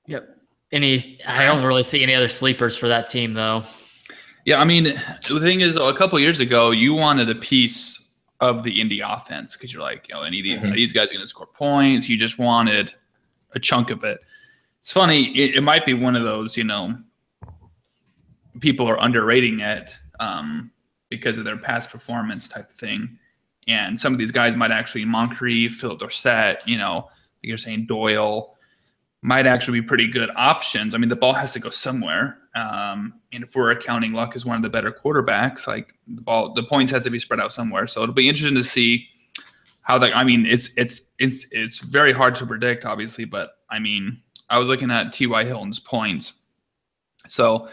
Yep. I don't really see any other sleepers for that team though. Yeah, I mean, the thing is, a couple of years ago, you wanted a piece of the Indy offense because you're like, any of these guys are going to score points. You just wanted a chunk of it. It's funny. It might be one of those, people are underrating it because of their past performance type of thing. And some of these guys might actually, Moncrief, Philip Dorsett, like you're saying, Doyle, might actually be pretty good options. I mean, the ball has to go somewhere. And if we're accounting Luck as one of the better quarterbacks, like the points have to be spread out somewhere. So it'll be interesting to see how that. I mean, it's very hard to predict, obviously, but I mean, I was looking at T.Y. Hilton's points. So,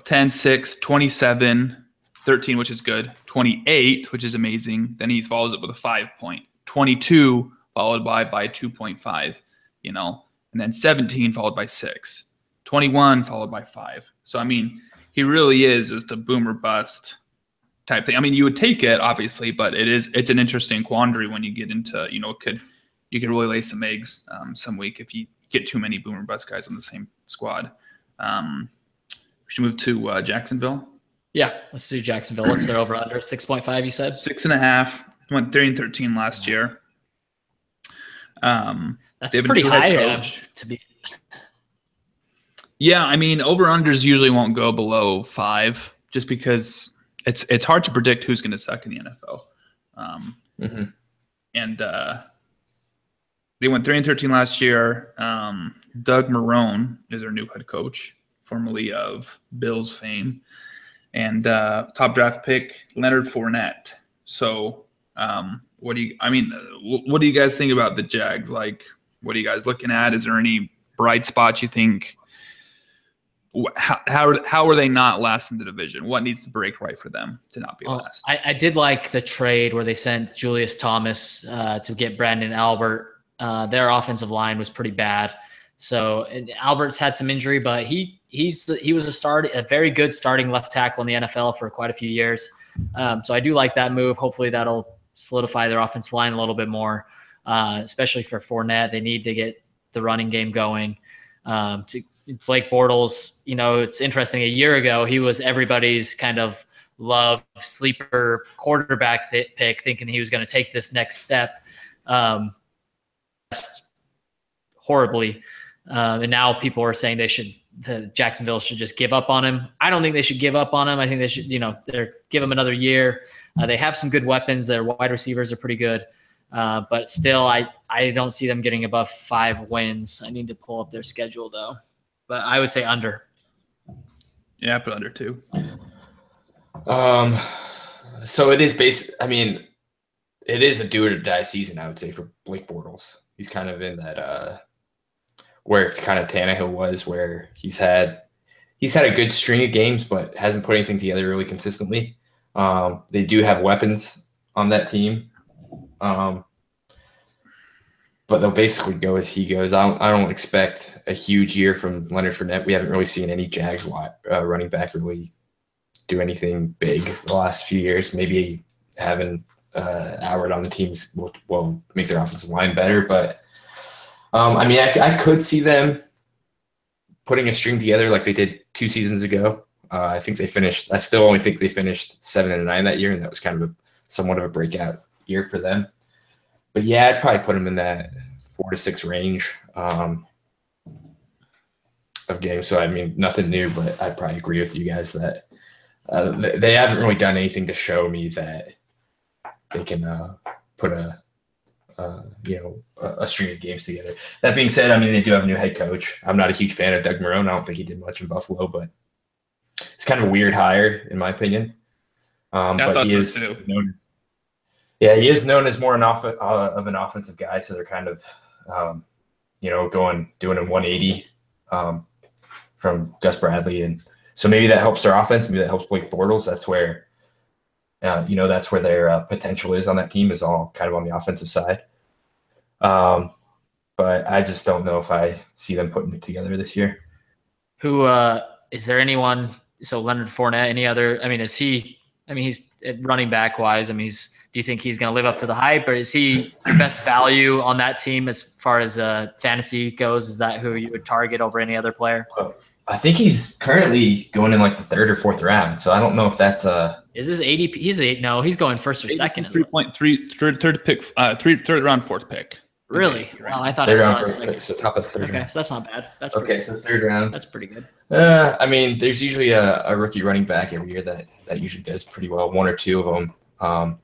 10, 6, 27, 13, which is good, 28, which is amazing. Then he follows it with a 5 point, 22 followed by 2.5, and then 17 followed by 6. 21 followed by 5. So, I mean, he really is just a boom or bust type thing. I mean, you would take it, obviously, but it's an interesting quandary when you get into, you could really lay some eggs some week if you get too many boom or bust guys on the same squad. We should move to Jacksonville. Yeah, let's do Jacksonville. What's their over under? 6.5, you said? 6.5. Went 3-13 last year. That's pretty high to be. Yeah, I mean, over-unders usually won't go below 5 just because it's hard to predict who's going to suck in the NFL. And they went 3-13 last year. Doug Marrone is their new head coach, formerly of Bills fame. And top draft pick, Leonard Fournette. So what do you guys think about the Jags? Like, what are you guys looking at? Is there any bright spots you think? How are they not last in the division? What needs to break right for them to not be last? I did like the trade where they sent Julius Thomas to get Brandon Albert. Their offensive line was pretty bad. So Albert's had some injury, but he was a very good starting left tackle in the NFL for quite a few years. So I do like that move. Hopefully that'll solidify their offensive line a little bit more, especially for Fournette. They need to get the running game going. Blake Bortles, it's interesting. A year ago, he was everybody's kind of love sleeper quarterback pick, thinking he was going to take this next step horribly. And now people are saying Jacksonville should just give up on him. I don't think they should give up on him. I think they should, give him another year. They have some good weapons. Their wide receivers are pretty good. But still, I don't see them getting above 5 wins. I need to pull up their schedule, though. But I would say under. Yeah, I put under 2. So it is based. I mean, it is a do or die season, I would say, for Blake Bortles. He's kind of in that where kind of Tannehill was, where he's had a good string of games, but hasn't put anything together really consistently. They do have weapons on that team, but they'll basically go as he goes. I don't expect a huge year from Leonard Fournette. We haven't really seen any Jags running back really do anything big the last few years. Maybe having Howard on the teams will make their offensive line better, but I mean, I could see them putting a string together like they did 2 seasons ago. I think they finished. I still only think they finished 7-9 that year, and that was kind of somewhat of a breakout year for them. But yeah, I'd probably put them in that 4 to 6 range of games. So I mean, nothing new, but I'd probably agree with you guys that they haven't really done anything to show me that they can put a string of games together. That being said, I mean, they do have a new head coach. I'm not a huge fan of Doug Marrone. I don't think he did much in Buffalo, but it's kind of a weird hire, in my opinion. But he is known. Yeah, he is known as more of an offensive guy. So they're kind of, doing a 180 from Gus Bradley, and so maybe that helps their offense. Maybe that helps Blake Bortles. That's where. That's where their potential is on that team, is all kind of on the offensive side. But I just don't know if I see them putting it together this year. Who is there anyone? So Leonard Fournette, any other? I mean, he's running back wise. I mean, do you think he's going to live up to the hype, or is he your best value on that team as far as fantasy goes? Is that who you would target over any other player? I think he's currently going in like the 3rd or 4th round. So I don't know if that's Is this ADP? No, he's going 1st or 2nd. 3.3, third pick, 3rd round, 4th pick. Really? Well, I thought it was round, 1st pick, so top of 3rd. Okay, round. so that's not bad. That's okay. So 3rd round. That's pretty good. I mean, there's usually a rookie running back every year that usually does pretty well. 1 or 2 of them.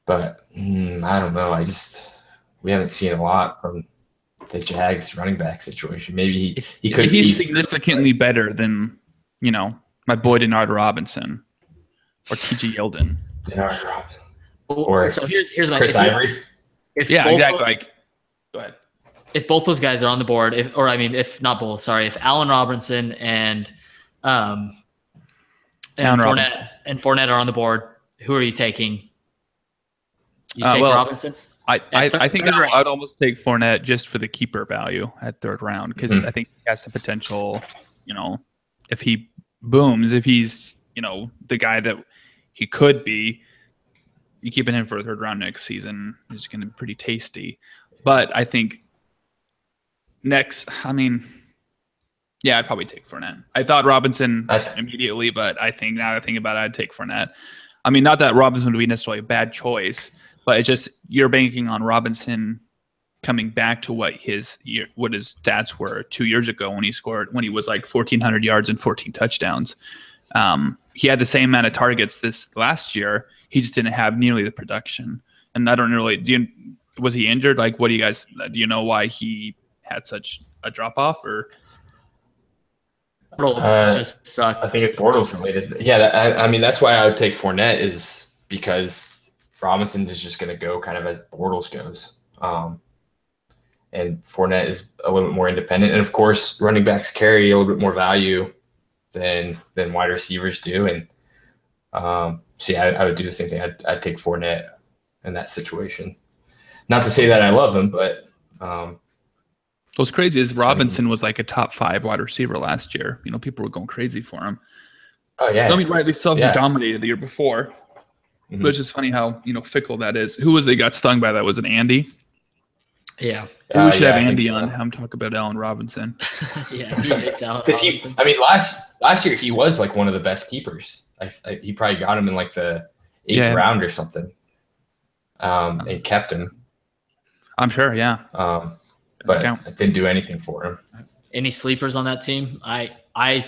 But I don't know. We haven't seen a lot from the Jags running back situation. Maybe he could. He's significantly better than my boy Denard Robinson or T.J. Yeldon. Denard Robinson. Or so here's my Chris Ivory. Exactly. Go ahead. If both those guys are on the board, if not both, sorry, if Allen Robinson and Fournette are on the board, who are you taking? You take Robinson? I think I'd almost take Fournette just for the keeper value at 3rd round, because I think he has the potential, if he booms, if he's, the guy that he could be, you keeping him for a 3rd round next season is going to be pretty tasty. But I think I'd probably take Fournette. I thought Robinson immediately, but I think now that I think about it, I'd take Fournette. I mean, not that Robinson would be necessarily a bad choice, but it's just you're banking on Robinson coming back to what his stats were 2 years ago when he was like 1,400 yards and 14 touchdowns. He had the same amount of targets this last year. He just didn't have nearly the production. And I don't really was he injured? Like, what do you know why he had such a drop off? Or Bortles just sucked. I think it's Bortles related. Yeah, I mean that's why I would take Fournette, is because Robinson is just going to go kind of as Bortles goes. And Fournette is a little bit more independent. And, of course, running backs carry a little bit more value than wide receivers do. And, I would do the same thing. I'd take Fournette in that situation. Not to say that I love him, but what's crazy is Robinson was like a top 5 wide receiver last year. People were going crazy for him. Oh, yeah. I mean, rightly so. He dominated the year before. Mm-hmm. But it's just funny how fickle that is. Who was it got stung by that? Was it Andy? Yeah. We should have Andy on. Have him talk about Allen Robinson. Yeah, he hates Allen Robinson. Last year he was like one of the best keepers. He probably got him in like the 8th round or something, and kept him. I'm sure, yeah. But it didn't do anything for him. Any sleepers on that team? I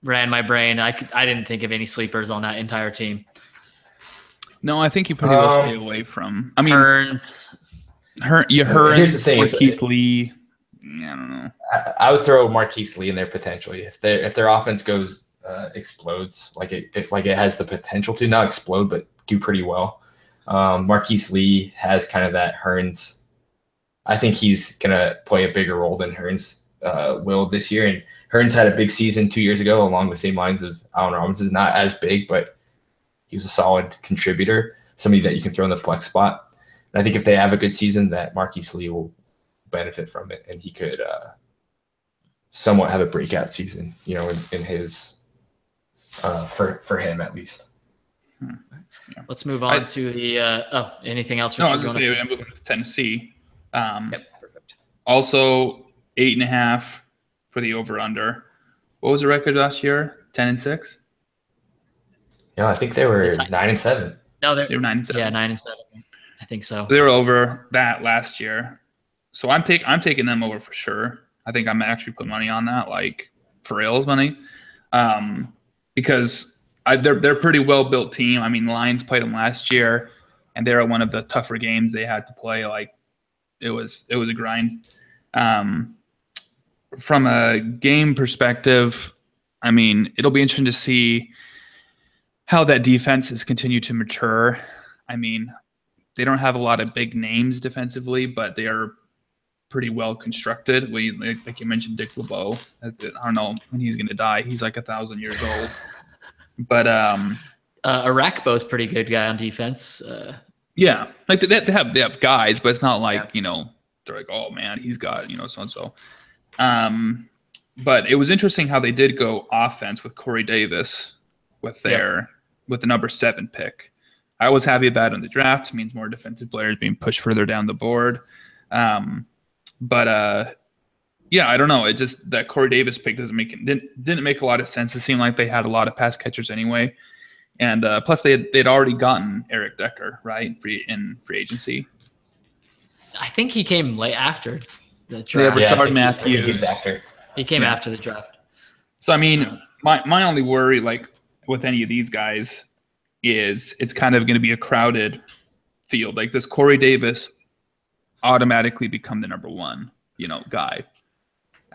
ran my brain. I didn't think of any sleepers on that entire team. No, I think you pretty well stay away from. I mean, Hearns. Here's the thing: Marquise Lee. I don't know. I would throw Marquise Lee in there potentially if their offense explodes like it has the potential to not explode but do pretty well. Marquise Lee has kind of that Hearns. I think he's going to play a bigger role than Hearns will this year. And Hearns had a big season 2 years ago along the same lines of Allen Robinson. Not as big, but he was a solid contributor, somebody that you can throw in the flex spot. And I think if they have a good season, that Marquise Lee will benefit from it, and he could somewhat have a breakout season, in his for him at least. Let's move on to the anything else? No, I was going to say I'm moving to Tennessee. Yep. Also 8.5 for the over/under. What was the record last year? 10-6. Yeah, I think they were 9-7. No, they were 9-7. Yeah, 9-7. I think so. They were over that last year, so I'm taking them over for sure. I think I'm actually putting money on that, like for reals money, because they're a pretty well built team. I mean, the Lions played them last year, and they were one of the tougher games they had to play. Like it was a grind. From a game perspective, I mean, it'll be interesting to see how that defense has continued to mature. I mean, they don't have a lot of big names defensively, but they are pretty well constructed. Like you mentioned, Dick LeBeau. I don't know when he's going to die. He's like 1,000 years old. But Arakpo's pretty good guy on defense. Yeah, like they have guys, but it's not like they're like, oh man, he's got so and so. But it was interesting how they did go offense with Corey Davis with the number 7 pick. I was happy about it in the draft. It means more defensive players being pushed further down the board. But I don't know. It just that Corey Davis pick didn't make a lot of sense. It seemed like they had a lot of pass catchers anyway, and plus they'd already gotten Eric Decker in free agency. I think he came late after the draft. Yeah, Rashard Matthews. He came after the draft. So I mean, my only worry, like with any of these guys, is it's kind of going to be a crowded field. Like this Corey Davis automatically become the number 1, guy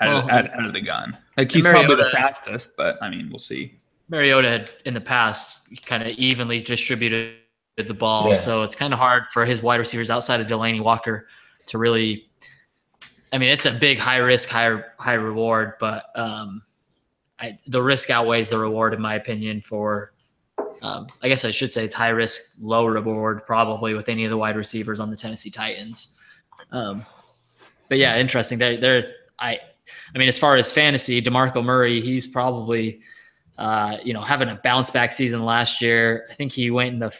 out of the gun. Like he's probably the fastest, but I mean, we'll see. Mariota had in the past kind of evenly distributed the ball, so it's kind of hard for his wide receivers outside of Delaney Walker to really. I mean, it's a big high risk, high reward, but the risk outweighs the reward in my opinion. For I guess I should say it's high risk, low reward probably with any of the wide receivers on the Tennessee Titans. But yeah, interesting. I mean, as far as fantasy, DeMarco Murray, he's probably, having a bounce back season last year. I think he went in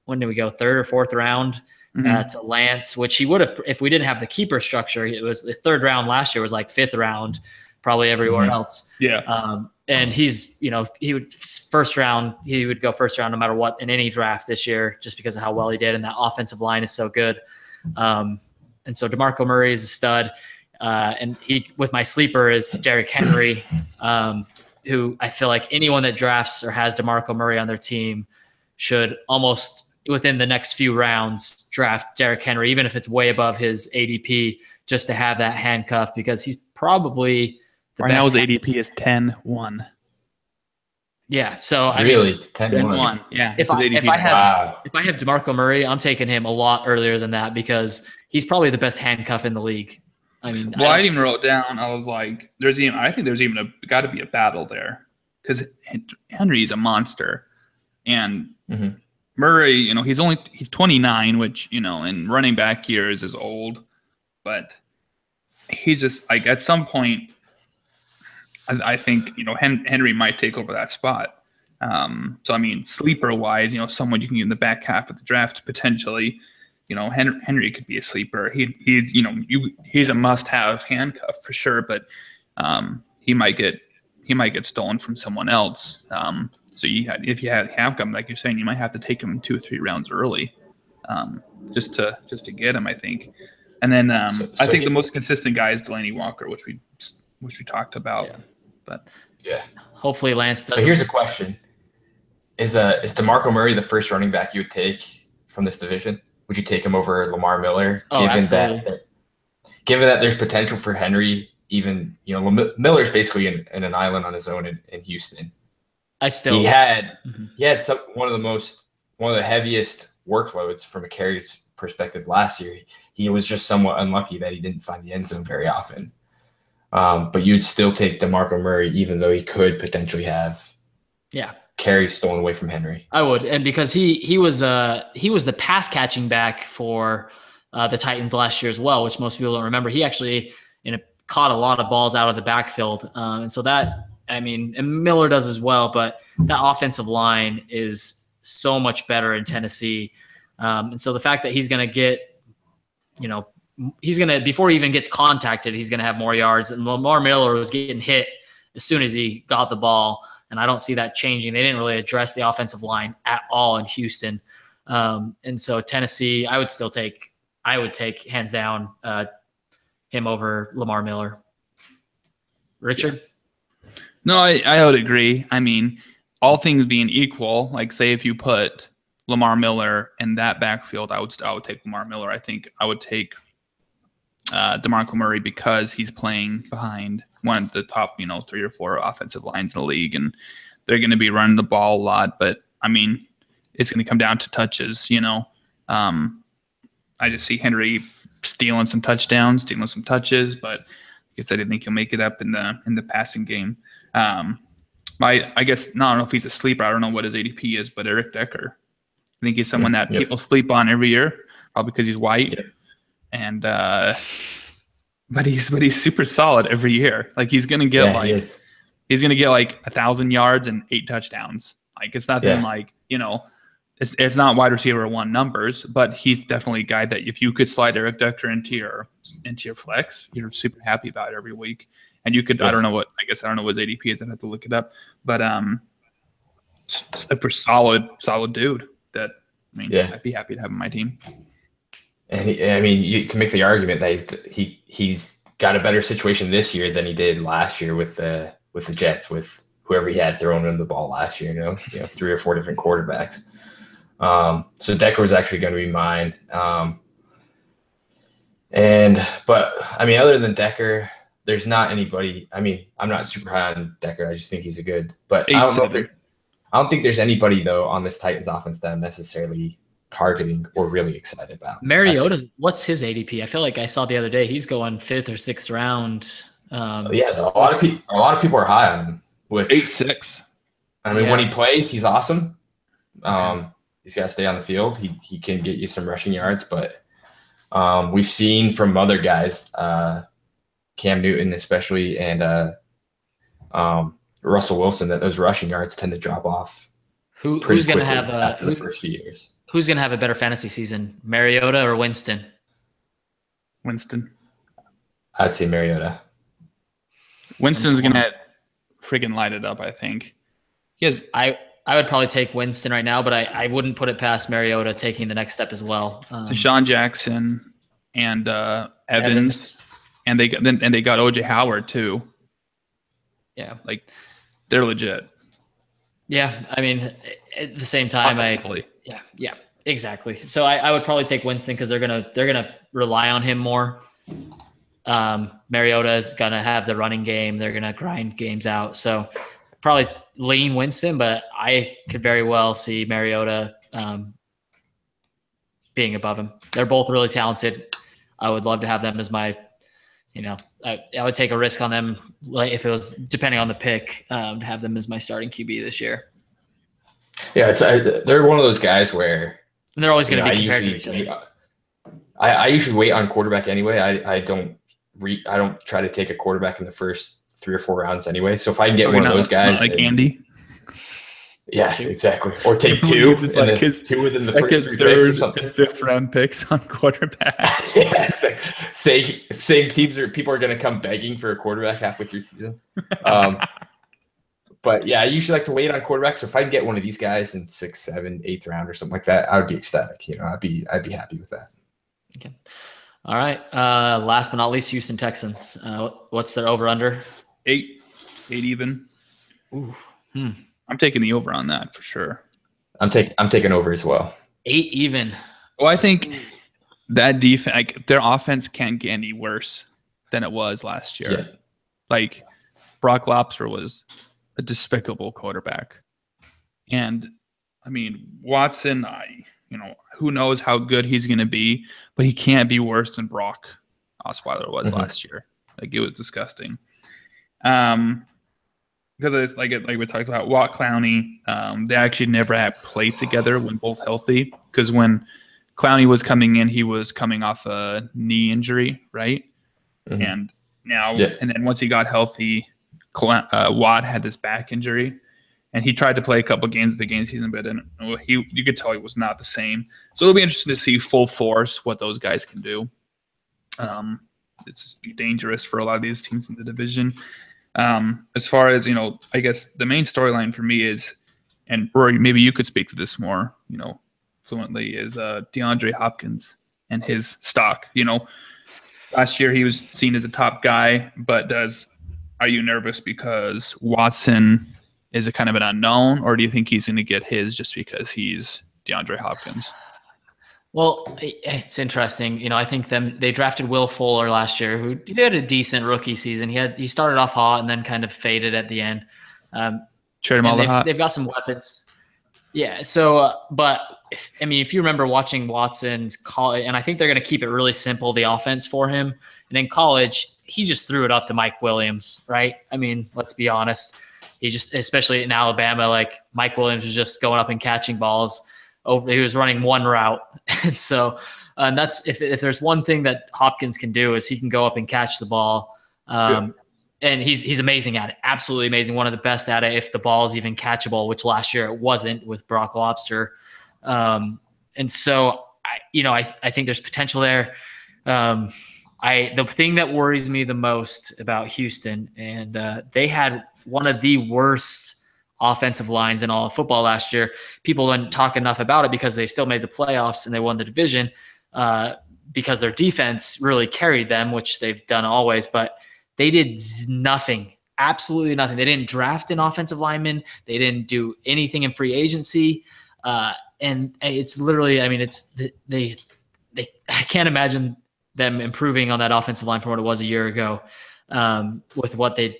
when did we go? 3rd or 4th round to Lance, which he would have, if we didn't have the keeper structure. It was the 3rd round last year was like 5th round, probably everywhere else. Yeah. And he's, he would he would go first round no matter what in any draft this year, just because of how well he did. And that offensive line is so good. And so DeMarco Murray is a stud. And he, with my sleeper, is Derrick Henry, who I feel like anyone that drafts or has DeMarco Murray on their team should almost within the next few rounds draft Derrick Henry, even if it's way above his ADP, just to have that handcuff, because he's probably the right best. Now his ADP is 10-1. Yeah, so really 10-1. Yeah. If I have DeMarco Murray, I'm taking him a lot earlier than that because he's probably the best handcuff in the league. I mean, I didn't even wrote down. I was like, I think there's even got to be a battle there because Henry's a monster, and Murray, he's 29, which in running back years is old, but he's just like at some point, I think Henry might take over that spot. So I mean, sleeper wise, someone you can get in the back half of the draft potentially. Henry could be a sleeper. He's a must-have handcuff for sure, but he might get stolen from someone else. So if you have him, like you're saying, you might have to take him 2 or 3 rounds early, just to get him, I think. And then I think the most consistent guy is Delaney Walker, which we talked about. Yeah. But hopefully Lance doesn't. So here's a question: Is DeMarco Murray the first running back you would take from this division? Would you take him over Lamar Miller? Oh, absolutely. Given that there's potential for Henry, even Miller's basically in an island on his own in Houston. He had one of the heaviest workloads from a carry perspective last year. He was just somewhat unlucky that he didn't find the end zone very often. But you'd still take DeMarco Murray, even though he could potentially have carries stolen away from Henry. I would, and because he was the pass catching back for the Titans last year as well, which most people don't remember. He actually caught a lot of balls out of the backfield, and so that, I mean, and Miller does as well. But that offensive line is so much better in Tennessee, and so the fact that he's going to get, before he even gets contacted, he's going to have more yards. And Lamar Miller was getting hit as soon as he got the ball, and I don't see that changing. They didn't really address the offensive line at all in Houston, and so Tennessee, I would take hands down him over Lamar Miller. Richard? No, I would agree. I mean, all things being equal, like say if you put Lamar Miller in that backfield, I would take Lamar Miller. I think I would take DeMarco Murray because he's playing behind one of the top, 3 or 4 offensive lines in the league, and they're going to be running the ball a lot. But I mean, it's going to come down to touches. I just see Henry stealing some touchdowns, stealing some touches, but I guess I didn't think he'll make it up in the passing game. I guess, no, I don't know if he's a sleeper. I don't know what his ADP is, but Eric Decker. I think he's someone that people sleep on every year, probably because he's white. Yep. And but he's super solid every year. Like he's gonna get he's gonna get like 1,000 yards and 8 touchdowns. Like it's nothing like, it's not wide receiver 1 numbers, but he's definitely a guy that if you could slide Eric Decker into your flex, you're super happy about it every week. And you could, I don't know what his ADP is. I'd have to look it up. But super solid dude that, I'd be happy to have on my team. And you can make the argument that he's got a better situation this year than he did last year with the Jets, with whoever he had throwing him the ball last year, 3 or 4 different quarterbacks. So Decker was actually going to be mine. But other than Decker, there's not anybody. I'm not super high on Decker. I just think he's a good, but I don't think there's anybody though on this Titans offense that I'm necessarily targeting or really excited about. Mariota, what's his ADP? I feel like I saw the other day he's going 5th or 6th round. A lot of people are high on him. Which 8-6. When he plays, he's awesome. He's got to stay on the field. He can get you some rushing yards, but we've seen from other guys, Cam Newton especially, and Russell Wilson, that those rushing yards tend to drop off. Who's going to have after the first few years? Who's going to have a better fantasy season, Mariota or Winston? Winston. I'd say Mariota. Winston's going to friggin' light it up, I think. I would probably take Winston right now, but I wouldn't put it past Mariota taking the next step as well. Deshaun Jackson and Evans. And they got OJ Howard too. Yeah, like they're legit. Yeah, at the same time, exactly. So I would probably take Winston because they're gonna rely on him more. Mariota is gonna have the running game. They're gonna grind games out. So probably lean Winston, but I could very well see Mariota being above him. They're both really talented. I would love to have them as my. I would take a risk on them, like if it was depending on the pick, to have them as my starting QB this year. Yeah, they're one of those guys where and they're always going to be compared to each other. I usually wait on quarterback anyway. I don't try to take a quarterback in the first 3 or 4 rounds anyway. So if I can get one of those guys, like Andy. Yeah, exactly. Or take 2. Like his 2 within the first 3 picks or something. 5th round picks on quarterbacks. Yeah, exactly. Same teams people are going to come begging for a quarterback halfway through season. But yeah, I usually like to wait on quarterbacks. So if I can get one of these guys in 6th, 7th, 8th round or something like that, I would be ecstatic. I'd be happy with that. Okay. All right. Last but not least, Houston Texans. What's their over under? 8 even. Ooh. I'm taking the over on that for sure. I'm taking over as well. 8 even. Well, I think that defense, like their offense can't get any worse than it was last year. Yeah. Like Brock Lobster was a despicable quarterback. And Watson, who knows how good he's going to be, but he can't be worse than Brock Osweiler was last year. Like, it was disgusting. Because it's like we talked about Watt Clowney, they actually never had played together when both healthy. Because when Clowney was coming in, he was coming off a knee injury, right? And now, and then once he got healthy, Watt had this back injury, and he tried to play a couple games of the beginning season, but you could tell he was not the same. So it'll be interesting to see full force what those guys can do. It's dangerous for a lot of these teams in the division. As far as, I guess the main storyline for me is, and Rory, maybe you could speak to this more, fluently, is DeAndre Hopkins and his stock. Last year he was seen as a top guy, but are you nervous because Watson is a kind of an unknown, or do you think he's going to get his just because he's DeAndre Hopkins? Well, it's interesting. I think they drafted Will Fuller last year, who did a decent rookie season. He started off hot and then kind of faded at the end. They've got some weapons. Yeah. So, but if you remember watching Watson's college, and I think they're going to keep it really simple, the offense for him. And in college, he just threw it up to Mike Williams, right? I mean, let's be honest. He just, especially in Alabama, like Mike Williams was just going up and catching balls. He was running one route. And so that's if there's one thing that Hopkins can do is he can go up and catch the ball. And he's amazing at it. Absolutely amazing. One of the best at it if the ball is even catchable, which last year it wasn't with Brock Lobster. And so I think there's potential there. The thing that worries me the most about Houston, and they had one of the worst offensive lines in all of football last year. People didn't talk enough about it because they still made the playoffs and they won the division because their defense really carried them, which they've done always, but they did nothing, absolutely nothing. They didn't draft an offensive lineman. They didn't do anything in free agency. And it's literally, I can't imagine them improving on that offensive line from what it was a year ago with what they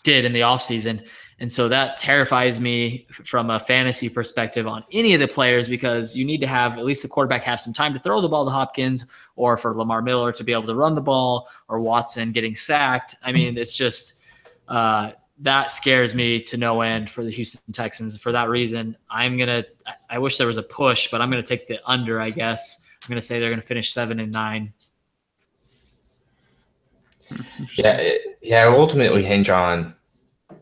did in the offseason. And so that terrifies me from a fantasy perspective on any of the players, because you need to have at least the quarterback have some time to throw the ball to Hopkins, or for Lamar Miller to be able to run the ball, or Watson getting sacked. I mean, it's just that scares me to no end for the Houston Texans. For that reason, I wish there was a push, but I'm going to take the under, I guess. I'm going to say they're going to finish 7-9. Yeah, it will ultimately hinge on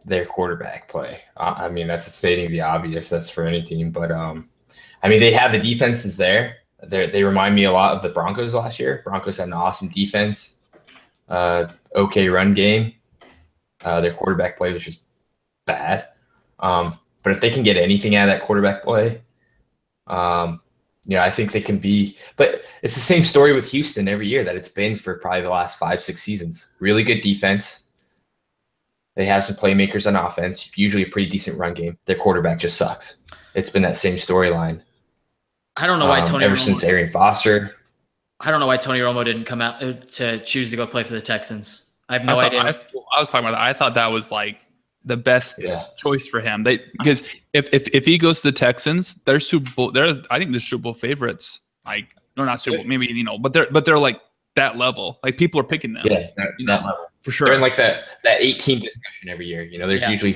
their quarterback play. That's stating the obvious. That's for any team. But, they have the defenses there. They remind me a lot of the Broncos last year. Broncos had an awesome defense, okay run game. Their quarterback play was just bad. But if they can get anything out of that quarterback play, I think they can be. But it's the same story with Houston every year that it's been for probably the last 5-6 seasons. Really good defense. They have some playmakers on offense, usually a pretty decent run game. Their quarterback just sucks. It's been that same storyline. I don't know why since Arian Foster. I don't know why Tony Romo didn't come out to choose to go play for the Texans. I have no idea. I was talking about that. I thought that was like the best choice for him. Because if he goes to the Texans, they're Super Bowl. I think they're Super Bowl favorites. Like, no, not Super Bowl, maybe but they're like that level. Like, people are picking them. Yeah, that level for sure. They're in like that 8-team discussion every year. There's usually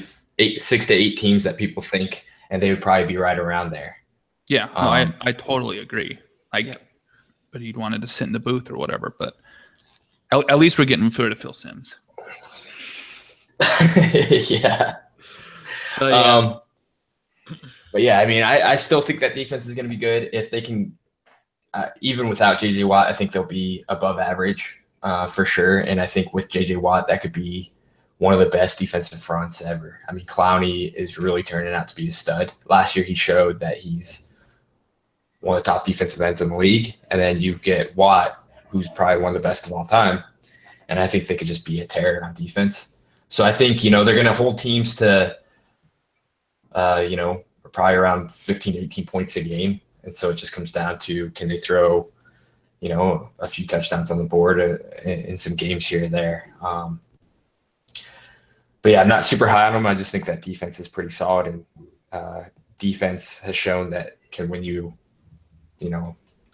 6 to 8 teams that people think, and they would probably be right around there. Yeah, no, I totally agree. But he'd wanted to sit in the booth or whatever. But at least we're getting rid of Phil Simms. Yeah. So yeah. But yeah, I still think that defense is going to be good if they can. Even without J.J. Watt, I think they'll be above average for sure. And I think with J.J. Watt, that could be one of the best defensive fronts ever. Clowney is really turning out to be a stud. Last year, he showed that he's one of the top defensive ends in the league. And then you get Watt, who's probably one of the best of all time. And I think they could just be a terror on defense. So I think, they're going to hold teams to, probably around 15 to 18 points a game. And so it just comes down to, can they throw, a few touchdowns on the board in some games here and there. But yeah, I'm not super high on them. I just think that defense is pretty solid, and defense has shown that can win you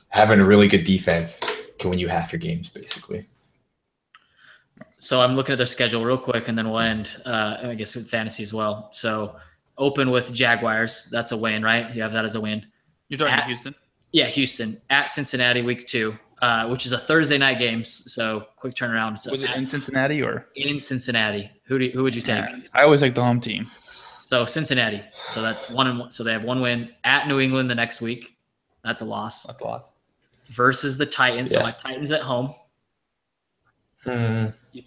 having a really good defense can win you half your games, basically. So I'm looking at their schedule real quick, and then we'll end, I guess, with fantasy as well. So open with Jaguars. That's a win, right? You have that as a win. You're talking about Houston? Yeah, Houston. At Cincinnati, week 2, which is a Thursday night game. So quick turnaround. So was it in Cincinnati or? In Cincinnati. Who would you take? I always like the home team. So Cincinnati. So that's 1-1. So they have 1 win. At New England the next week. That's a loss. That's a lot. Versus the Titans. Yeah. So my Titans at home.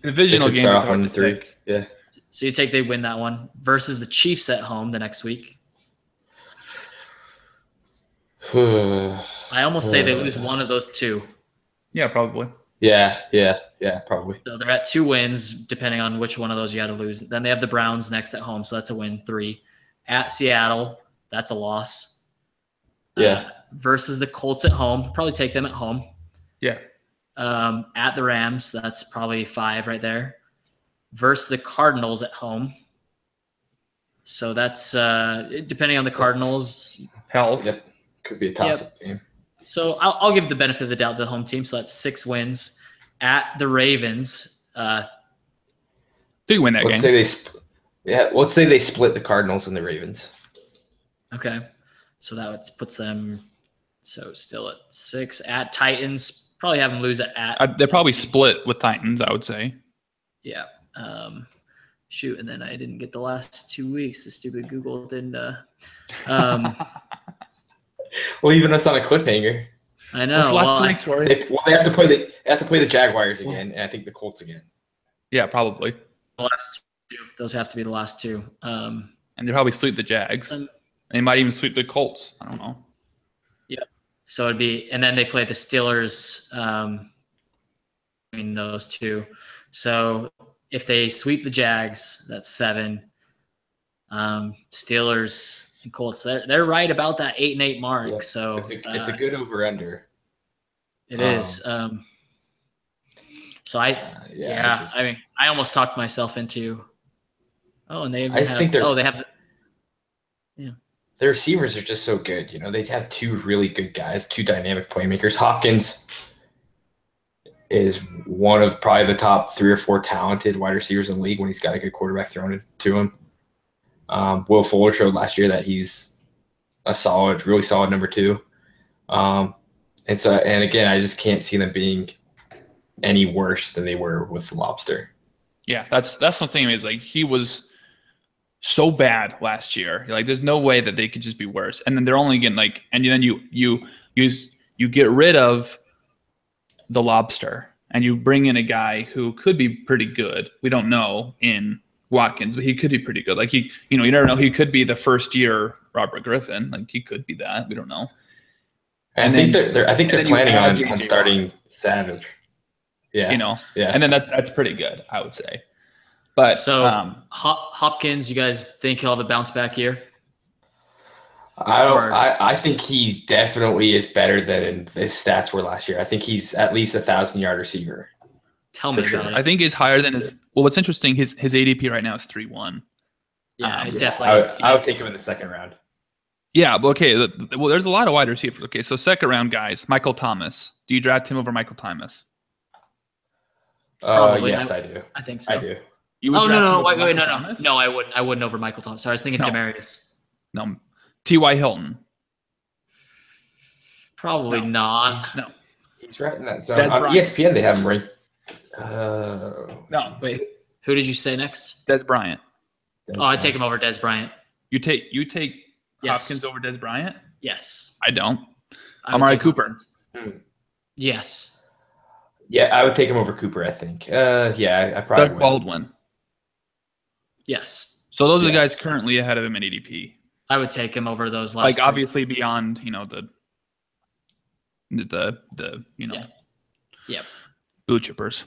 Divisional game. Start off 1-3. Yeah. So you take they win that one. Versus the Chiefs at home the next week. I almost say they lose one of those 2. Yeah, probably. Yeah, probably. So they're at 2 wins, depending on which one of those you had to lose. Then they have the Browns next at home, so that's a win, 3. At Seattle, that's a loss. Yeah. Versus the Colts at home, probably take them at home. Yeah. At the Rams, that's probably 5 right there. Versus the Cardinals at home. So that's depending on the Cardinals. Health. Yep. Could be a toss-up game. So I'll give the benefit of the doubt to the home team. So that's 6 wins. At the Ravens. Do you win that game? Let's say they split the Cardinals and the Ravens. Okay. So that puts them still at 6. At Titans, probably have them lose at they probably split with Titans, I would say. Yeah. Shoot, and then I didn't get the last 2 weeks. The stupid Google didn't. Well, even us on a cliffhanger. I know. What's the last 2 weeks, Rory? They have to play the Jaguars again, and I think the Colts again. Yeah, probably. The last 2. Those have to be the last 2. And they probably sweep the Jags. And they might even sweep the Colts. I don't know. Yeah. So it'd be, and then they play the Steelers. Between those 2. So if they sweep the Jags, that's 7. Steelers and Colts, they're right about that 8-8 mark. Yeah, so it's a good over/under. It is. So I mean, I almost talked myself into. Oh, and they have. Yeah. Their receivers are just so good. They have 2 really good guys, 2 dynamic playmakers. Hopkins is one of probably the top 3 or 4 talented wide receivers in the league when he's got a good quarterback thrown to him. Will Fuller showed last year that he's a really solid number 2. And again, I just can't see them being any worse than they were with the Lobster. Yeah, that's the thing is like he was so bad last year. Like there's no way that they could just be worse. And then they're only getting and then you get rid of the Lobster and you bring in a guy who could be pretty good. We don't know in Watkins, but he could be pretty good. Like you never know. He could be the first year Robert Griffin. Like he could be that. We don't know. I think they're planning on starting Savage. Yeah. Yeah. And then that's pretty good, I would say. But so Hopkins, you guys think he'll have a bounce back year? I think he definitely is better than his stats were last year. I think he's at least 1,000-yard receiver. Tell me about it. I think he's higher than his. Well, what's interesting, his ADP right now is 3-1. Yeah, definitely. I would take him in the second round. Yeah, but okay. Well, there's a lot of wide receivers. Okay, so second round guys, Michael Thomas. Do you draft him over Michael Thomas? Yes, I do. I think so. I do. No, I wouldn't. I wouldn't over Michael Thomas. Sorry, I was thinking Demarius. No, T.Y. Hilton. Probably not. He's right in that zone. On ESPN, they have him ranked. No, wait. Who did you say next? Des Bryant. I'd take him over Des Bryant. You take Hopkins over Des Bryant? Yes. I don't. Amari Cooper. Yes. Yeah, I would take him over Cooper, I think. I probably Doug Baldwin. Yes. So those are the guys currently ahead of him in ADP. I would take him over those last. Obviously beyond, the blue chippers.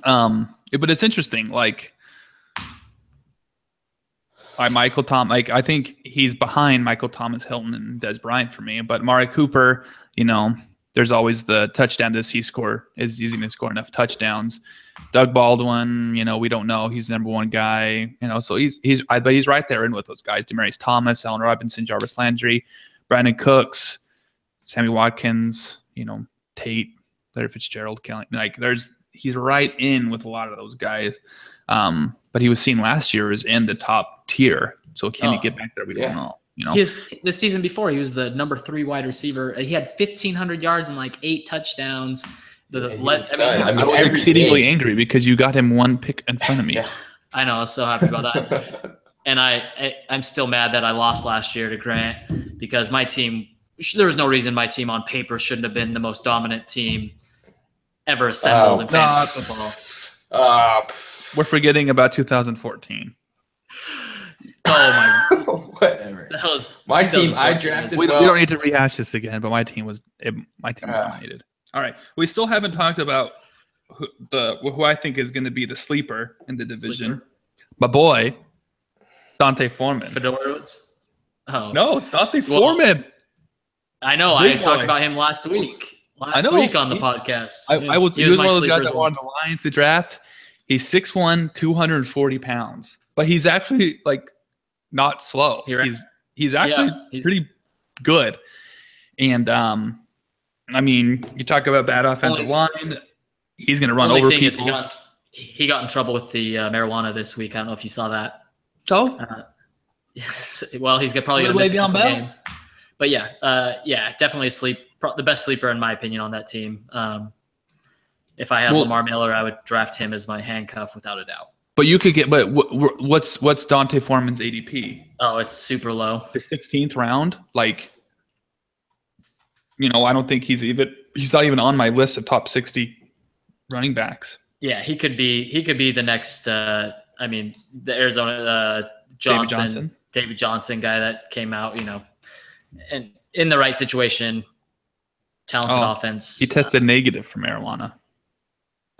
But it's interesting. Michael Thomas. I think he's behind Michael Thomas, Hilton, and Des Bryant for me. But Amari Cooper, there's always the touchdown. Is he going to score enough touchdowns? Doug Baldwin, we don't know. He's the number 1 guy, So he's right there in with those guys. Demaryius Thomas, Allen Robinson, Jarvis Landry, Brandon Cooks. Sammy Watkins, Tate, Larry Fitzgerald, Kelly. He's right in with a lot of those guys. But he was seen last year as in the top tier. So can he get back there? We don't know. This season before, he was the number 3 wide receiver. He had 1,500 yards and 8 touchdowns. I was exceedingly angry because you got him 1 pick in front of me. Yeah. I know. I was so happy about that. And I'm still mad that I lost last year to Grant because my team, there was no reason my team on paper shouldn't have been the most dominant team ever assembled in fantasy football. We're forgetting about 2014. Oh my! Whatever. That was my team. I drafted. We don't need to rehash this again, but my team was dominated. All right, we still haven't talked about who I think is going to be the sleeper in the division. My boy, Dante Foreman. Fedorowicz. Oh no, Dante Foreman. I know. I talked about him last week. Last week on the podcast. He was one of those guys that wanted the Lions to draft. He's 6'1", 240 pounds, but he's actually not slow. He's actually pretty good. And you talk about bad offensive line. He's going to run over people. He got in trouble with the marijuana this week. I don't know if you saw that. So? Yes. Well, he's probably going to miss a couple games. But definitely the best sleeper in my opinion on that team. If I had Lamar Miller, I would draft him as my handcuff without a doubt. But you could get. But what's Dante Foreman's ADP? Oh, it's super low. The 16th round. I don't think he's not even on my list of top 60 running backs. Yeah, he could be the next. The Arizona David Johnson guy that came out. And in the right situation, talented offense. He tested negative for marijuana.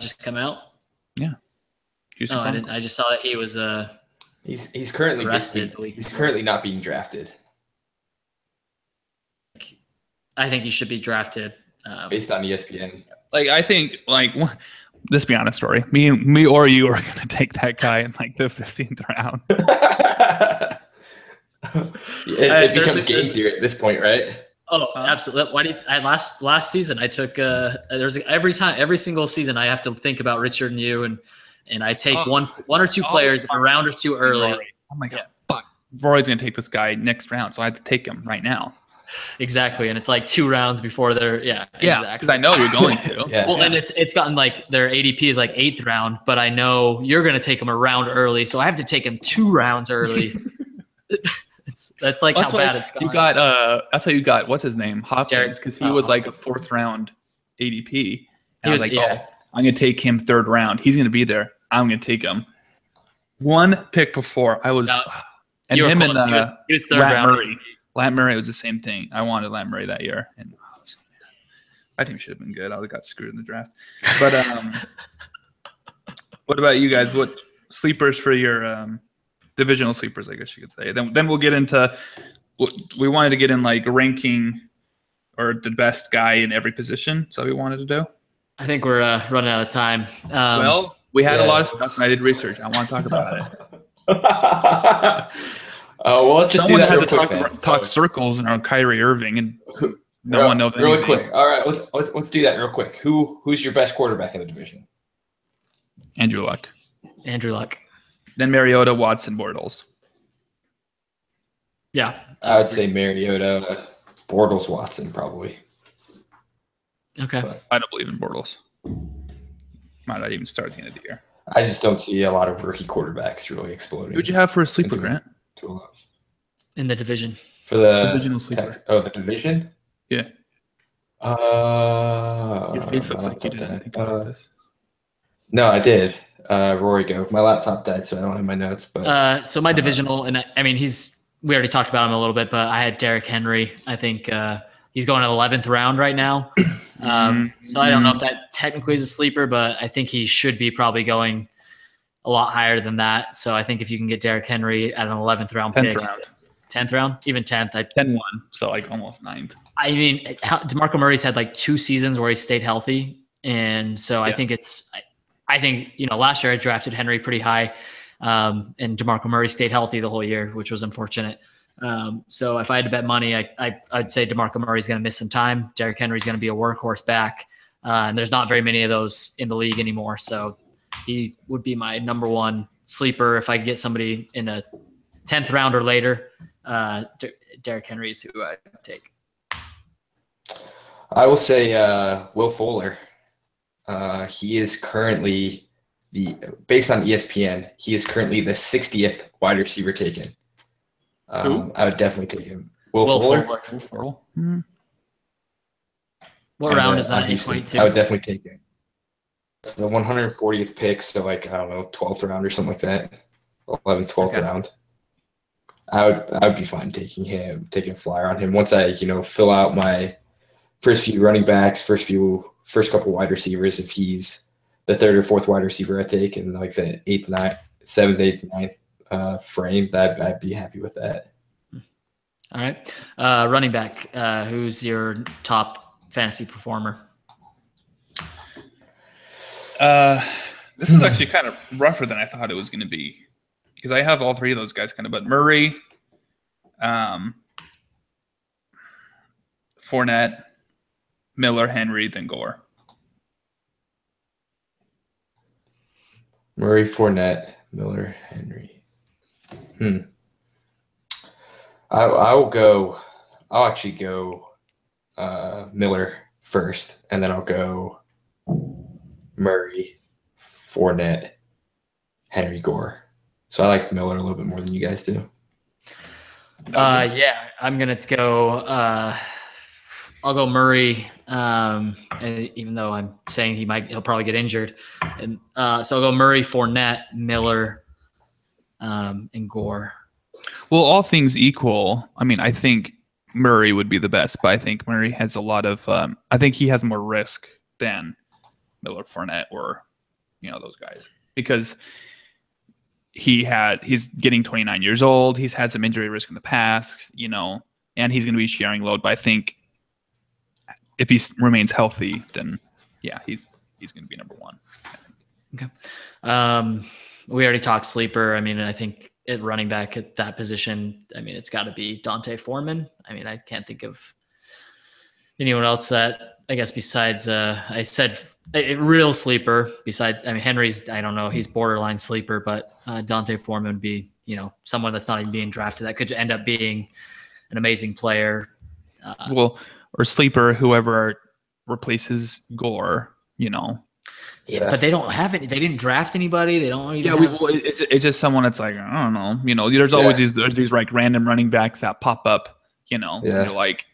Just come out. Yeah. No, I didn't. I just saw that he was he's currently arrested. He's currently not being drafted. I think he should be drafted based on ESPN. I think let's be honest, Rory. Me or you are going to take that guy in the 15th round. it becomes game theory at this point, right? Oh, absolutely. Why do last season I took every single season I have to think about Richard and you and I take one or two players a round or two early. Rory. Oh my god. Fuck. Rory's gonna take this guy next round, so I have to take him right now. Exactly. And it's 2 rounds before they're exactly. Because I know you're going to. And it's gotten their ADP is 8th round, but I know you're gonna take him a round early, so I have to take him 2 rounds early. That's how bad it's gone. You got that's how you got what's his name, Hopkins, because he was a 4th round ADP. And I was I'm gonna take him 3rd round. He's gonna be there. I'm gonna take him. 1 pick before I was, and him and he was 3rd round. Murray. Lat Murray was the same thing. I wanted Lat Murray that year, and I think should have been good. I got screwed in the draft. But what about you guys? What sleepers for your divisional sleepers, I guess you could say. Then we'll get into we wanted to get in ranking or the best guy in every position. So we wanted to do. I think we're running out of time. Well, we had a lot of stuff, and I did research. I want to talk about it. Well, let's just do that real quick. Talk circles around Kyrie Irving, and no one knows really quick. All right, let's do that real quick. Who's your best quarterback in the division? Andrew Luck. Then Mariota, Watson, Bortles. Yeah. I would say Mariota, Bortles, Watson, probably. Okay. But I don't believe in Bortles. Might not even start at the end of the year. I just don't see a lot of rookie quarterbacks really exploding. Who'd you have for a sleeper, Grant? In the division. For the divisional sleeper. The division? Yeah. Your face looks like you didn't think about this. No, I did. Rory, go. My laptop died, so I don't have my notes. But so my divisional, and we already talked about him a little bit, but I had Derrick Henry. I think he's going in the 11th round right now. So I don't know if that technically is a sleeper, but I think he should be probably going a lot higher than that. So I think if you can get Derrick Henry at an 11th round 10th round, even 10th, 10-1, so almost 9th. I mean, DeMarco Murray's had 2 seasons where he stayed healthy, and so I think I think last year I drafted Henry pretty high, and DeMarco Murray stayed healthy the whole year, which was unfortunate. So if I had to bet money, I'd say DeMarco Murray's going to miss some time. Derrick Henry's going to be a workhorse back. And there's not very many of those in the league anymore. So he would be my number one sleeper if I could get somebody in a 10th round or later. Derrick Henry is who I'd take. I will say Will Fuller. He is currently based on ESPN, he is currently the 60th wide receiver taken. I would definitely take him. Will Fuller. Mm-hmm. What round is that in 22? I would definitely take him. It's the 140th pick, so I don't know, 12th round or something like that. 11th, 12th round. I would be fine taking a flyer on him once I, fill out my first few running backs, first couple wide receivers. If he's the third or fourth wide receiver I take in like the 7th, 8th, 9th frame, I'd be happy with that. All right. Running back, who's your top fantasy performer? This is actually kind of rougher than I thought it was going to be because I have all three of those guys kind of, but Murray, Fournette, Miller, Henry, then Gore. Murray, Fournette, Miller, Henry. I'll actually go Miller first, and then I'll go Murray, Fournette, Henry, Gore. So I like Miller a little bit more than you guys do. Yeah, I'm gonna go. I'll go Murray, even though I'm saying he'll probably get injured, and so I'll go Murray, Fournette, Miller, and Gore. Well, all things equal, I mean, I think Murray would be the best, but I think Murray has a lot of. I think he has more risk than Miller, Fournette, or those guys because he's getting 29 years old. He's had some injury risk in the past, and he's going to be sharing load. But I think if he remains healthy, then yeah, he's going to be number one. Okay. We already talked sleeper. I mean, I think at running back at that position, I mean, it's got to be Dante Foreman. I mean, I can't think of anyone else that I guess besides I said a real sleeper besides. I mean, Henry's. I don't know. He's borderline sleeper, but Dante Foreman would be someone that's not even being drafted that could end up being an amazing player. Or sleeper, whoever replaces Gore, Yeah, but they don't have any. They didn't draft anybody. They don't even. Yeah, it's just someone that's like, I don't know. There's always these like random running backs that pop up. You're like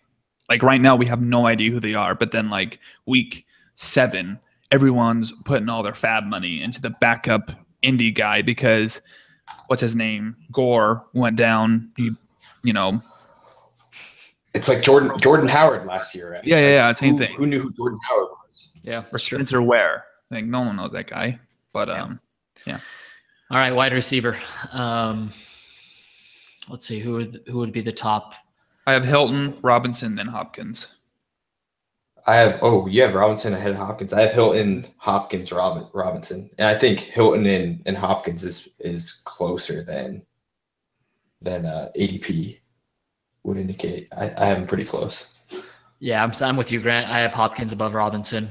right now we have no idea who they are, but then like week 7, everyone's putting all their fab money into the backup indie guy because what's his name? Gore went down. It's like Jordan Howard last year, right? Yeah, same thing. Who knew who Jordan Howard was? Yeah, or Spencer Ware. I think no one knows that guy. But yeah. All right, wide receiver. Let's see who would be the top. I have Hilton, Robinson, then Hopkins. You have Robinson ahead of Hopkins. I have Hilton, Hopkins, Robinson, and I think Hilton and Hopkins is closer than ADP would indicate. I have them pretty close. Yeah, I'm with you, Grant. I have Hopkins above Robinson.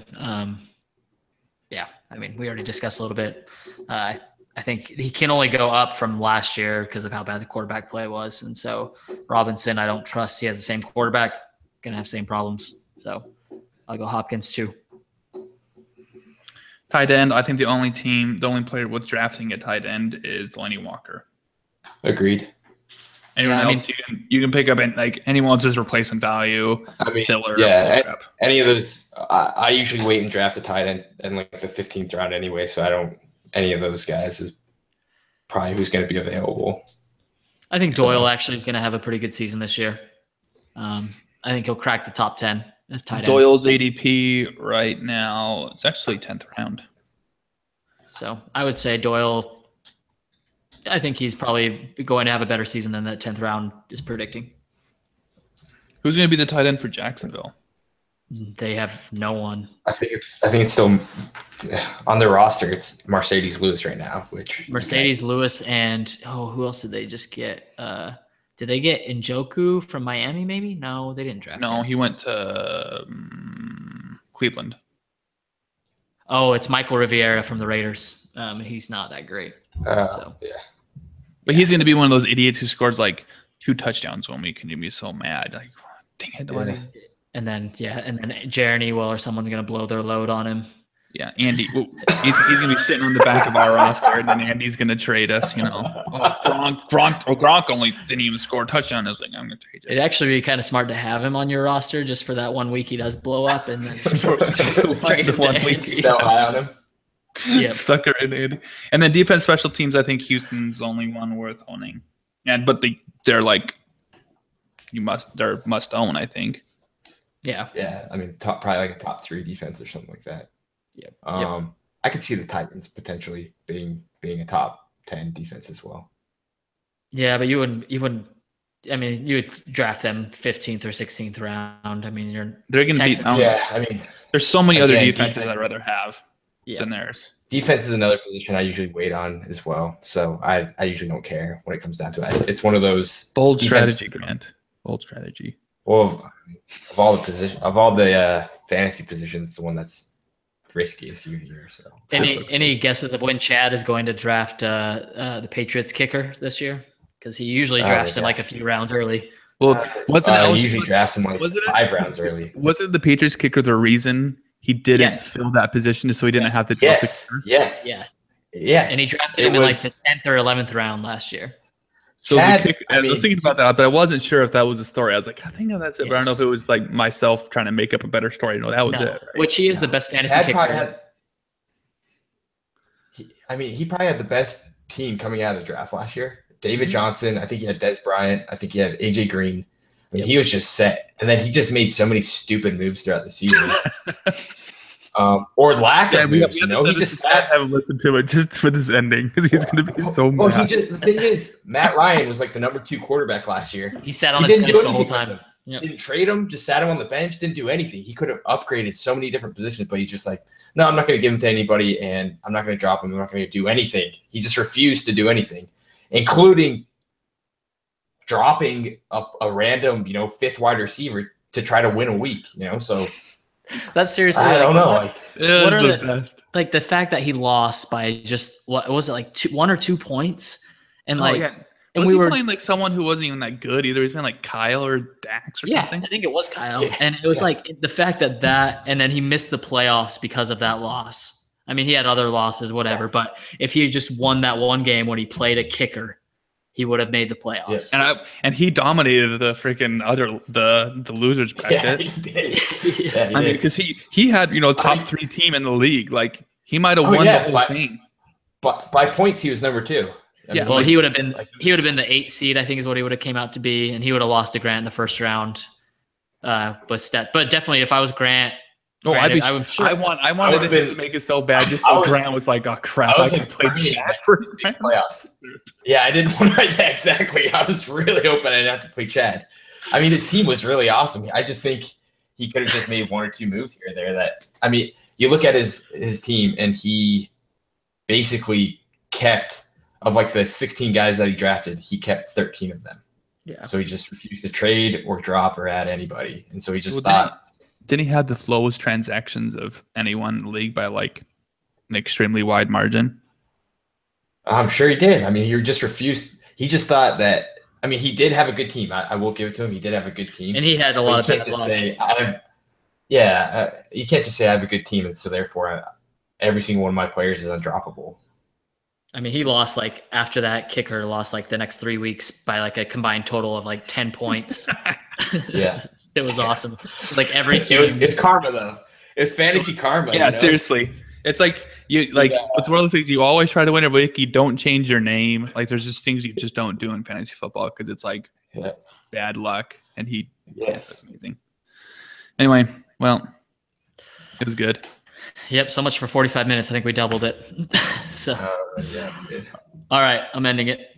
Yeah, I mean, we already discussed a little bit. I think he can only go up from last year because of how bad the quarterback play was. And so Robinson, I don't trust he has the same quarterback, going to have same problems. So I'll go Hopkins too. Tight end, I think the only player with drafting at tight end is Delaney Walker. Agreed. Anyone else you can pick up like anyone else's replacement value. I mean, Stiller, any of those. I usually wait and draft the tight end in like the 15th round anyway, so I don't. Any of those guys is probably who's going to be available. I think Doyle actually is going to have a pretty good season this year. I think he'll crack the top 10 tight end. Doyle's ADP right now, it's actually 10th round. So I would say Doyle, I think he's probably going to have a better season than that 10th round is predicting. Who's going to be the tight end for Jacksonville? They have no one. I think it's still on their roster. It's Mercedes Lewis right now. Which Mercedes Lewis and who else did they just get? Did they get Njoku from Miami? Maybe no, they didn't draft him. No, he went to Cleveland. Oh, it's Michael Rivera from the Raiders. He's not that great. So Yeah. But he's going to be one of those idiots who scores like 2 touchdowns 1 week and you'd be so mad. Like, dang it. Yeah. And then Jeremy or someone's going to blow their load on him. Yeah, Andy. He's going to be sitting on the back of our roster, and then Andy's going to trade us. Gronk only didn't even score a touchdown. I was like, I'm going to trade you. It'd actually be kind of smart to have him on your roster just for that 1 week he does blow up, and then trade the 1 week sell high on him. Yeah, sucker in Andy. And then defense, special teams. I think Houston's only one worth owning, but they're like they're must own. I think. Yeah. Yeah, I mean, probably like a top 3 defense or something like that. Yep. I could see the Titans potentially being a top 10 defense as well. Yeah, but you wouldn't. I mean, you would draft them 15th or 16th round. I mean, they're going to be. Yeah, I mean, there's so many other defenses I'd rather have than theirs. Defense is another position I usually wait on as well. So I usually don't care when it comes down to it. It's one of those bold strategy, Grant. Bold strategy. Well, of all the fantasy positions, it's the one that's riskiest here. So any guesses of when Chad is going to draft the Patriots kicker this year? Because he usually drafts in like a few rounds early. Well, he usually drafts him like 5 rounds early. Wasn't the Patriots kicker the reason he didn't fill that position so he didn't have to drop the kicker? Yes. And he drafted him in like the 10th or 11th round last year. So I was thinking about that, but I wasn't sure if that was a story. I was like, I think that's it. But I don't know if it was like myself trying to make up a better story. No, that was it. Right? Which he is the best fantasy kicker. He probably had the best team coming out of the draft last year. David Johnson, I think he had Des Bryant. I think he had AJ Green. I mean, he was just set. And then he just made so many stupid moves throughout the season. Or lack of moves. He just sat. I haven't listened to it just for this ending because he's going to be so mad. The thing is, Matt Ryan was like the number 2 quarterback last year. He sat on his bench the whole time. Didn't trade him, just sat him on the bench, didn't do anything. He could have upgraded so many different positions, but he's just like, no, I'm not going to give him to anybody, and I'm not going to drop him. I'm not going to do anything. He just refused to do anything, including dropping up a random, 5th wide receiver to try to win a week, So that's seriously. I don't know. What are the fact that he lost by just what was it like 1 or 2 points, and and we were playing like someone who wasn't even that good either. He was playing like Kyle or Dax or something. I think it was Kyle, and it was like the fact that and then he missed the playoffs because of that loss. I mean, he had other losses, whatever, but if he just won that one game when he played a kicker, he would have made the playoffs. Yes. And he dominated the freaking the losers bracket. He did. I mean, because he had top 3 team in the league. Like he might have won the whole thing. But by points, he was number 2. He would have been the 8th seed, I think, is what he would have came out to be, and he would have lost to Grant in the first round. But definitely, if I was Grant, I wanted him to make it so bad, just so Grant was like, "Oh crap, I can play Chad first playoffs." Yeah, I didn't want to. Yeah, exactly. I was really hoping I didn't have to play Chad. I mean, his team was really awesome. I just think he could have just made 1 or 2 moves here or there. You look at his team, and he basically kept. Of like the 16 guys that he drafted, he kept 13 of them. Yeah. So he just refused to trade or drop or add anybody. And so he just thought. Didn't he have the slowest transactions of anyone in the league by like an extremely wide margin? I'm sure he did. I mean, he just refused. He just thought that. I mean, he did have a good team. I will give it to him. He did have a good team. And he had a lot of. You can't just say you can't just say I have a good team, and so therefore every single one of my players is undroppable. I mean, he lost after that kicker lost the next 3 weeks by a combined total of 10 points. Yeah, it was awesome. Every team. It's karma though. It's fantasy karma. Yeah, seriously. It's like it's one of those things you always try to win every week. You don't change your name. There's just things you just don't do in fantasy football because it's bad luck. And that's amazing. Anyway, well, it was good. Yep, so much for 45 minutes. I think we doubled it. So, all right, I'm ending it.